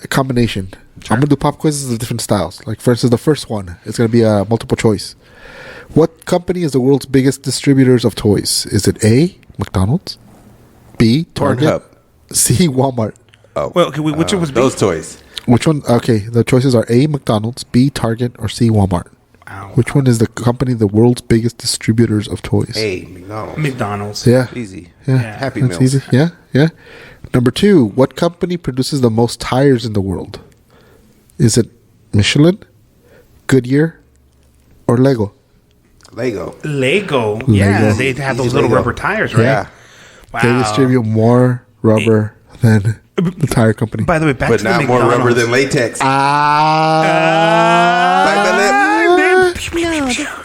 a combination. I'm gonna do pop quizzes of different styles. Like, for instance, the first one is gonna be a multiple choice. What company is the world's biggest distributors of toys? Is it A, McDonald's, B, Target, Pornhub. C, Walmart? Oh, Well, okay, which was those toys. Which one? Okay, the choices are A, McDonald's, B, Target, or C, Walmart. Ow. Which one is the company the world's biggest distributors of toys? Hey, McDonald's. McDonald's. Yeah. Easy. Yeah. Happy That's Meals. easy. Yeah. Number 2, what company produces the most tires in the world? Is it Michelin, Goodyear, or Lego? Lego. Lego. Yeah, Lego. they have those Easy little Lego. rubber tires, right? Yeah. Wow. They distribute more rubber than the tire company. By the way, back But to the not more McDonald's. rubber than latex. No,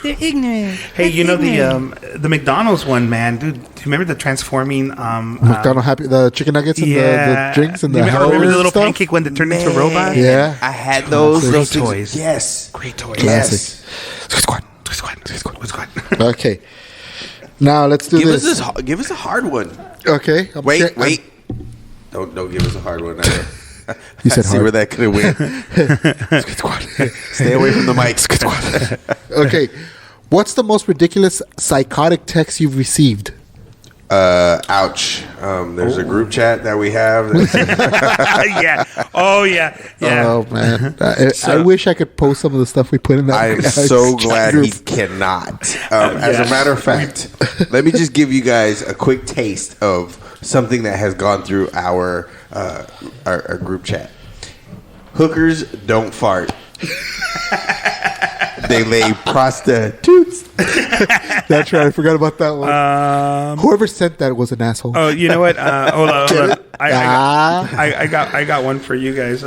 they're ignorant. Hey, That's you know ignorant. the McDonald's one, man, dude. Do you remember the transforming? McDonald's Happy, the chicken nuggets and the drinks and Do the you remember the little stuff? pancake one that turned into a robot? Yeah. I had those. Great Those things- toys. Yes. Great toys. Yes. Squid. Okay. Now let's do Give us this. give us a hard one. Okay. Wait. Don't give us a hard one. You said I see hard. where that could have went. Stay away from the mic. Okay. What's the most ridiculous psychotic text you've received? Ouch. There's a group chat that we have. Yeah. Oh yeah. Yeah. Oh man, I wish I could post some of the stuff we put in that. I am so glad he cannot. As a matter of fact, let me just give you guys a quick taste of something that has gone through our group chat. Hookers don't fart. They lay prostitutes. That's right. I forgot about that one. Whoever sent that was an asshole. Oh, you know what? Hold on. Ah. I got one for you guys.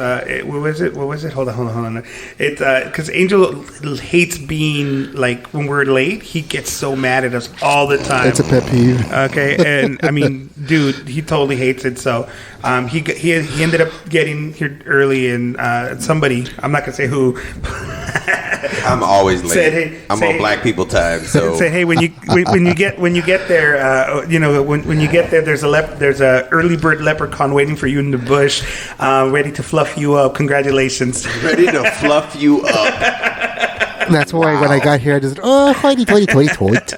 What was it? Hold on. It's because Angel hates being like when we're late. He gets so mad at us all the time. It's a pet peeve. Okay, and I mean, dude, he totally hates it. So, he ended up getting here early, and somebody, I'm not gonna say who. I'm always late. Said, hey, I'm say- on black people time. So Say, hey, when you get there, when you get there, there's a early bird leprechaun waiting for you in the bush, ready to fluff you up. Congratulations. ready to fluff you up. That's why when I got here, I just hoity toity toity toit.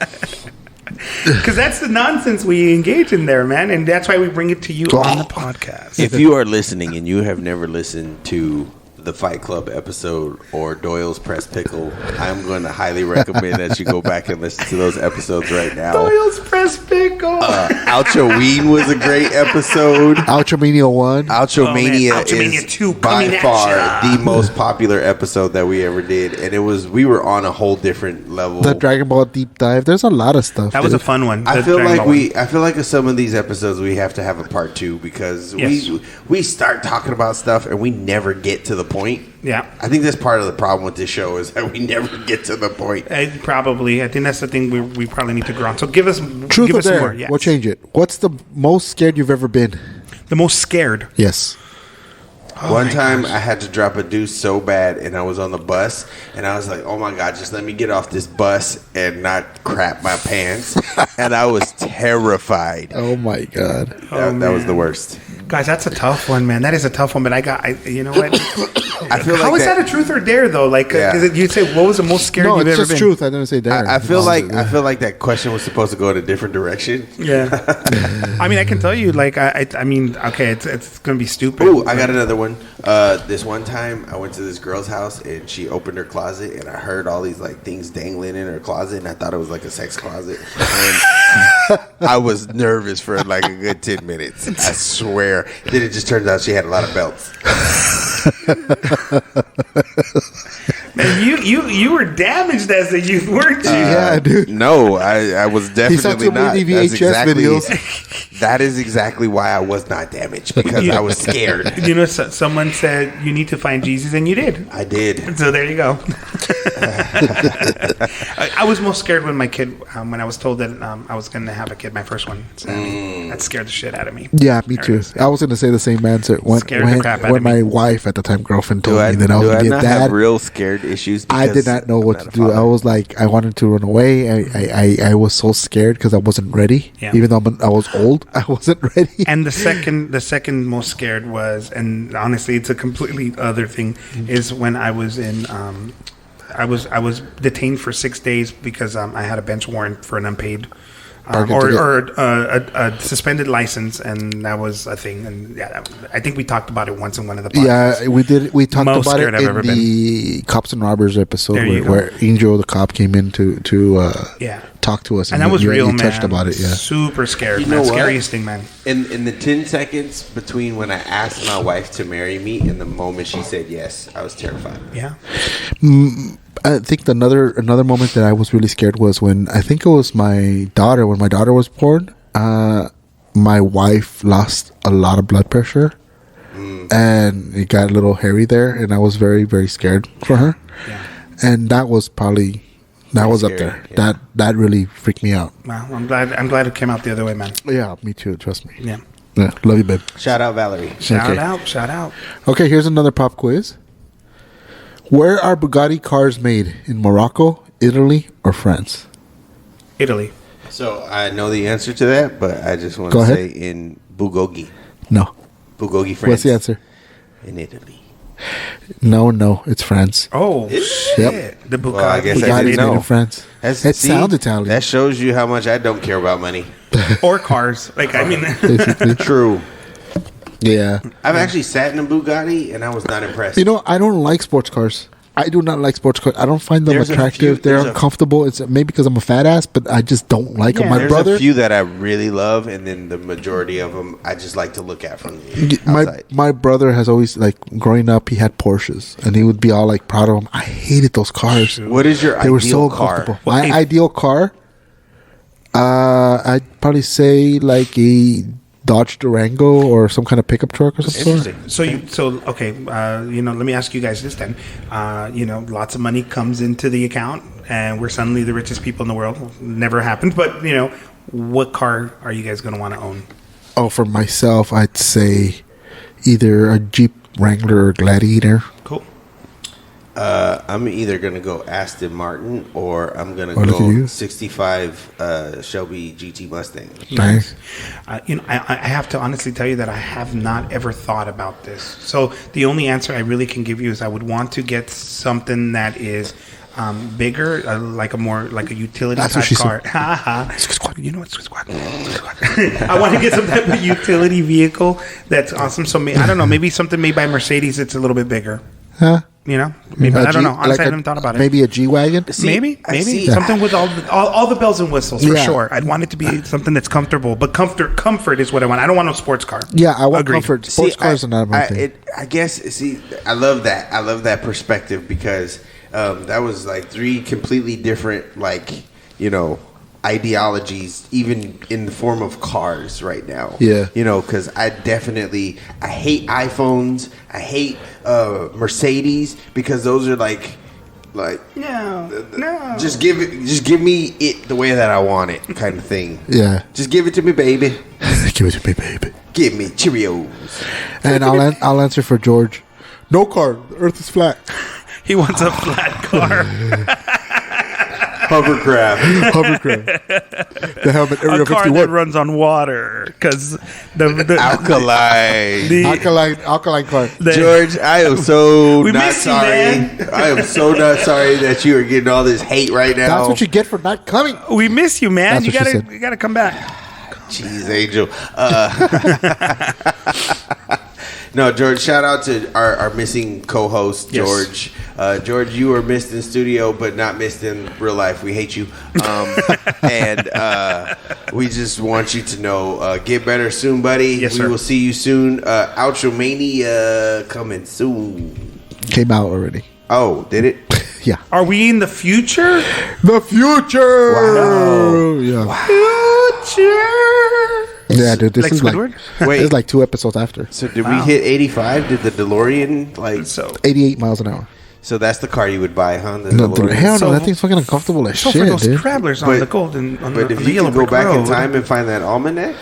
Because that's the nonsense we engage in there, man, and that's why we bring it to you on the podcast. If you are listening and you have never listened to the Fight Club episode or Doyle's Press Pickle, I'm going to highly recommend that you go back and listen to those episodes right now. Doyle's Press Pickle. Ouchoween was a great episode. Ouchomania 1. Ouchomania man. Ouchomania is 2 by coming at far ya. the most popular episode that we ever did, and we were on a whole different level. The Dragon Ball deep dive. There's a lot of stuff. That was a dude. fun one. I The feel Dragon like Ball I feel like some of these episodes we have to have a part 2 because Yes. we start talking about stuff and we never get to the point. Yeah. I think that's part of the problem with this show is that we never get to the point. Probably. I think that's the thing we probably need to grow on. So give us Truth give or us some dare? more. Yes. We'll change it. What's the most scared you've ever been? The most scared. Yes. One time I had to drop a deuce so bad and I was on the bus and I was like, oh my God, just let me get off this bus and not crap my pants. And I was terrified. Oh my God. That was the worst. Guys, that's a tough one, man. That is a tough one. But you know what? I feel How like is that a truth or dare though? Like, you say, what was the most scared No, you've it's ever just been? truth. I didn't say dare. I feel like that question was supposed to go in a different direction. Yeah. I mean, I can tell you, like, I mean, okay, it's gonna be stupid. Ooh, I got another one. This one time I went to this girl's house and she opened her closet and I heard all these like things dangling in her closet and I thought it was like a sex closet. And I was nervous for like a good 10 minutes. I swear. Then it just turns out she had a lot of belts. Man, you were damaged as a youth, weren't you? Yeah, dude. No, I was definitely too not. many That's VHS videos. That is exactly why I was not damaged because I was scared. You know, someone said you need to find Jesus, and you did. I did. So there you go. I was most scared when my kid, when I was told that I was going to have a kid, my first one. So that scared the shit out of me. Yeah, me too. I was going to say the same answer Scared the crap out of when me. my wife at the time girlfriend told me that I do was I going to not get have dad. real scared issues? I did not know what to do. I was like, I wanted to run away. I was so scared because I wasn't ready. Yeah. Even though I was old, I wasn't ready. And the second most scared was, and honestly, it's a completely other thing, is when I was in. I was detained for 6 days because I had a bench warrant for an unpaid or a suspended license, and that was a thing. And yeah, I think we talked about it once in one of the podcasts. Yeah, we did. We talked Most about it scared I've ever in the Cops and Robbers episode There you go. where Angel the cop came in to Yeah. talk to us, And that was real, you man. touched about it. Yeah, Super scared, You man. know what? Scariest thing, man. In the 10 seconds between when I asked my wife to marry me and the moment she said yes, I was terrified. Yeah. I think another moment that I was really scared was when I think it was my daughter. When my daughter was born, my wife lost a lot of blood pressure, and it got a little hairy there, and I was very, very scared for her. Yeah. And that was probably up scary, there. yeah. That really freaked me out. Wow. I'm glad it came out the other way, man. Yeah, me too. Trust me. Yeah. Yeah, love you, babe. Shout out Valerie. Shout Okay. out. Shout out. Okay, here's another pop quiz. Where are Bugatti cars made? In Morocco, Italy, or France? Italy. So I know the answer to that, but I just want Go to ahead. say in Bugogi. No. Bugogi, France. What's the answer? In Italy. No, it's France. Oh, Is shit. Yep. The Bugatti. Well, I guess I Bugatti's didn't made know. in France. It sounds Italian. That shows you how much I don't care about money. Or cars. Like, I mean, Basically. True. Yeah. I've actually sat in a Bugatti and I was not impressed. You know, I don't like sports cars. I do not like sports cars. I don't find them There's a attractive. few- They're there's a- uncomfortable. It's maybe because I'm a fat ass, but I just don't like them. Yeah, My There's brother, a few that I really love, and then the majority of them I just like to look at from the outside. my brother has always, like, growing up, he had Porsches, and he would be all like proud of them. I hated those cars. What is your They were ideal so car? comfortable. My ideal car, I'd probably say like a Dodge Durango or some kind of pickup truck or something. So okay, you know, let me ask you guys this then. You know, lots of money comes into the account, and we're suddenly the richest people in the world. Never happened, but you know, what car are you guys going to want to own? Oh, for myself, I'd say either a Jeep Wrangler or Gladiator. Cool. I'm either gonna go Aston Martin or I'm gonna Oh, look at go you. 65 Shelby GT Mustang. Nice. You know, I have to honestly tell you that I have not ever thought about this. So the only answer I really can give you is I would want to get something that is bigger, like a utility That's type what she car. You know what, Squid Squad? I want to get some type of utility vehicle that's awesome. So I don't know, maybe something made by Mercedes that's a little bit bigger. Huh? You know, maybe, A I don't G- know. Honestly, like I haven't thought about it. Maybe a G-Wagon? Maybe I see. something with all the bells and whistles for Yeah. sure. I'd want it to be something that's comfortable, but comfort is what I want. I don't want no sports car. Yeah, I want Agreed. comfort. Sports cars are not my thing. I guess. See, I love that. I love that perspective because that was like three completely different, like, you know, ideologies, even in the form of cars right now. Yeah. You know, because I hate iPhones. I hate Mercedes because those are like No. just give me it the way that I want it, kind of thing. Yeah. Just give it to me, baby. Give it to me, baby. Give me Cheerios. And I'll answer for George. No car. The Earth is flat. He wants a flat car. Hovercraft. The helmet Area A car 51. that runs on water. Because the Alkaline. Alkaline car. George, I am so We not miss you, sorry. man. I am so not sorry that you are getting all this hate right now. That's what you get for not coming. We miss you, man. That's You what she gotta said. you gotta come back. Jeez, Angel. No, George, shout out to our missing co-host, Yes. George. George, you were missed in studio, but not missed in real life. We hate you. And we just want you to know, get better soon, buddy. Yes, we sir. will see you soon. Outro Mania coming soon. Came out already. Oh, did it? Yeah. Are we in the future? The future. Wow. Yeah. Future. Yeah, dude. This Like is like Squidward? Wait. This is like 2 episodes after. So did we hit 85? Did the DeLorean, like... So 88 miles an hour. So that's the car you would buy, huh? The No, DeLorean? hell So- no. That thing's fucking uncomfortable as for shit, those dude. travelers on But- the golden on But the, if on the you yellow can go brick back in road. time and find that almanac,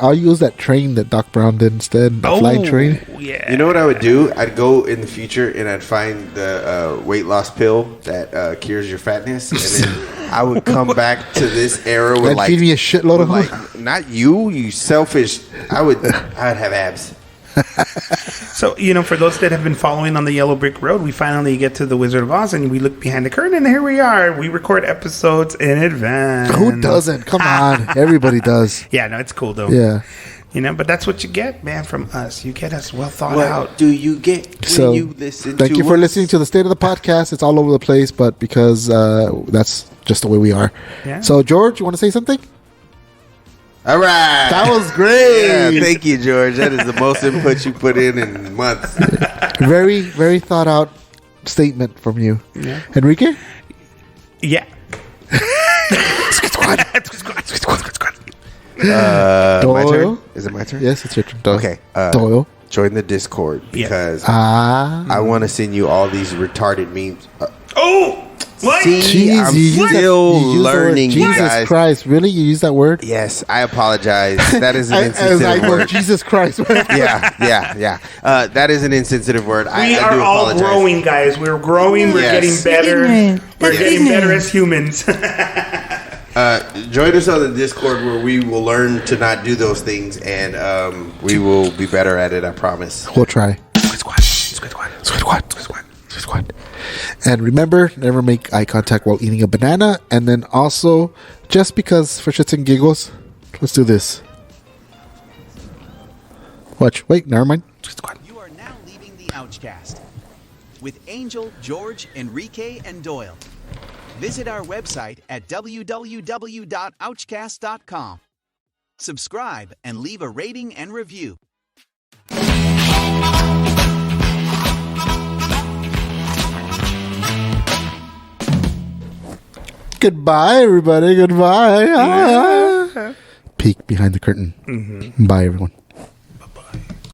I'll use that train that Doc Brown did instead. The flying train. Yeah. you know what I would do? I'd go in the future and I'd find the weight loss pill that cures your fatness, and then I would come back to this era with And feed me a shitload of like not you selfish. I'd have abs. So, you know, for those that have been following on the yellow brick road, we finally get to the Wizard of Oz and we look behind the curtain and here we are. We record episodes in advance. Who doesn't? Come on. Everybody does. Yeah, no, it's cool though. Yeah. You know, but that's what you get, man, from us. You get us well thought What out. do you get when So, you listen thank to you for us? listening to the state of the podcast. It's all over the place, but because that's just the way we are. Yeah. So, George, you want to say something? All right. That was great. Yeah, thank you, George. That is the most input you put in months. Very, very thought out statement from you. Yeah. Enrique? Yeah. My Doyle? turn? Is it my turn? Yes, it's your turn. Doyle. Okay. Doyle. Join the Discord because Ah. I want to send you all these retarded memes. Oh! What? See, Jeez, I'm you use that- still you use the word learning, you Jesus guys. Christ. Really? You use that word? Yes, I apologize. That is an As I insensitive go, word. Jesus Christ. Yeah. That is an insensitive word. We I are do all apologize. growing, guys. We're growing. We're Yes. getting better. Ignorant. We're That's getting better ignorant. as humans. Join us on the Discord where we will learn to not do those things, and we will be better at it. I promise. We'll try. Squid. And remember, never make eye contact while eating a banana. And then also, just because for shits and giggles, let's do this. Watch. Wait, never mind. You are now leaving the Ouchcast with Angel, George, Enrique, and Doyle. Visit our website at www.ouchcast.com. Subscribe and leave a rating and review. Goodbye, everybody. Goodbye. Peek behind the curtain. Bye, everyone.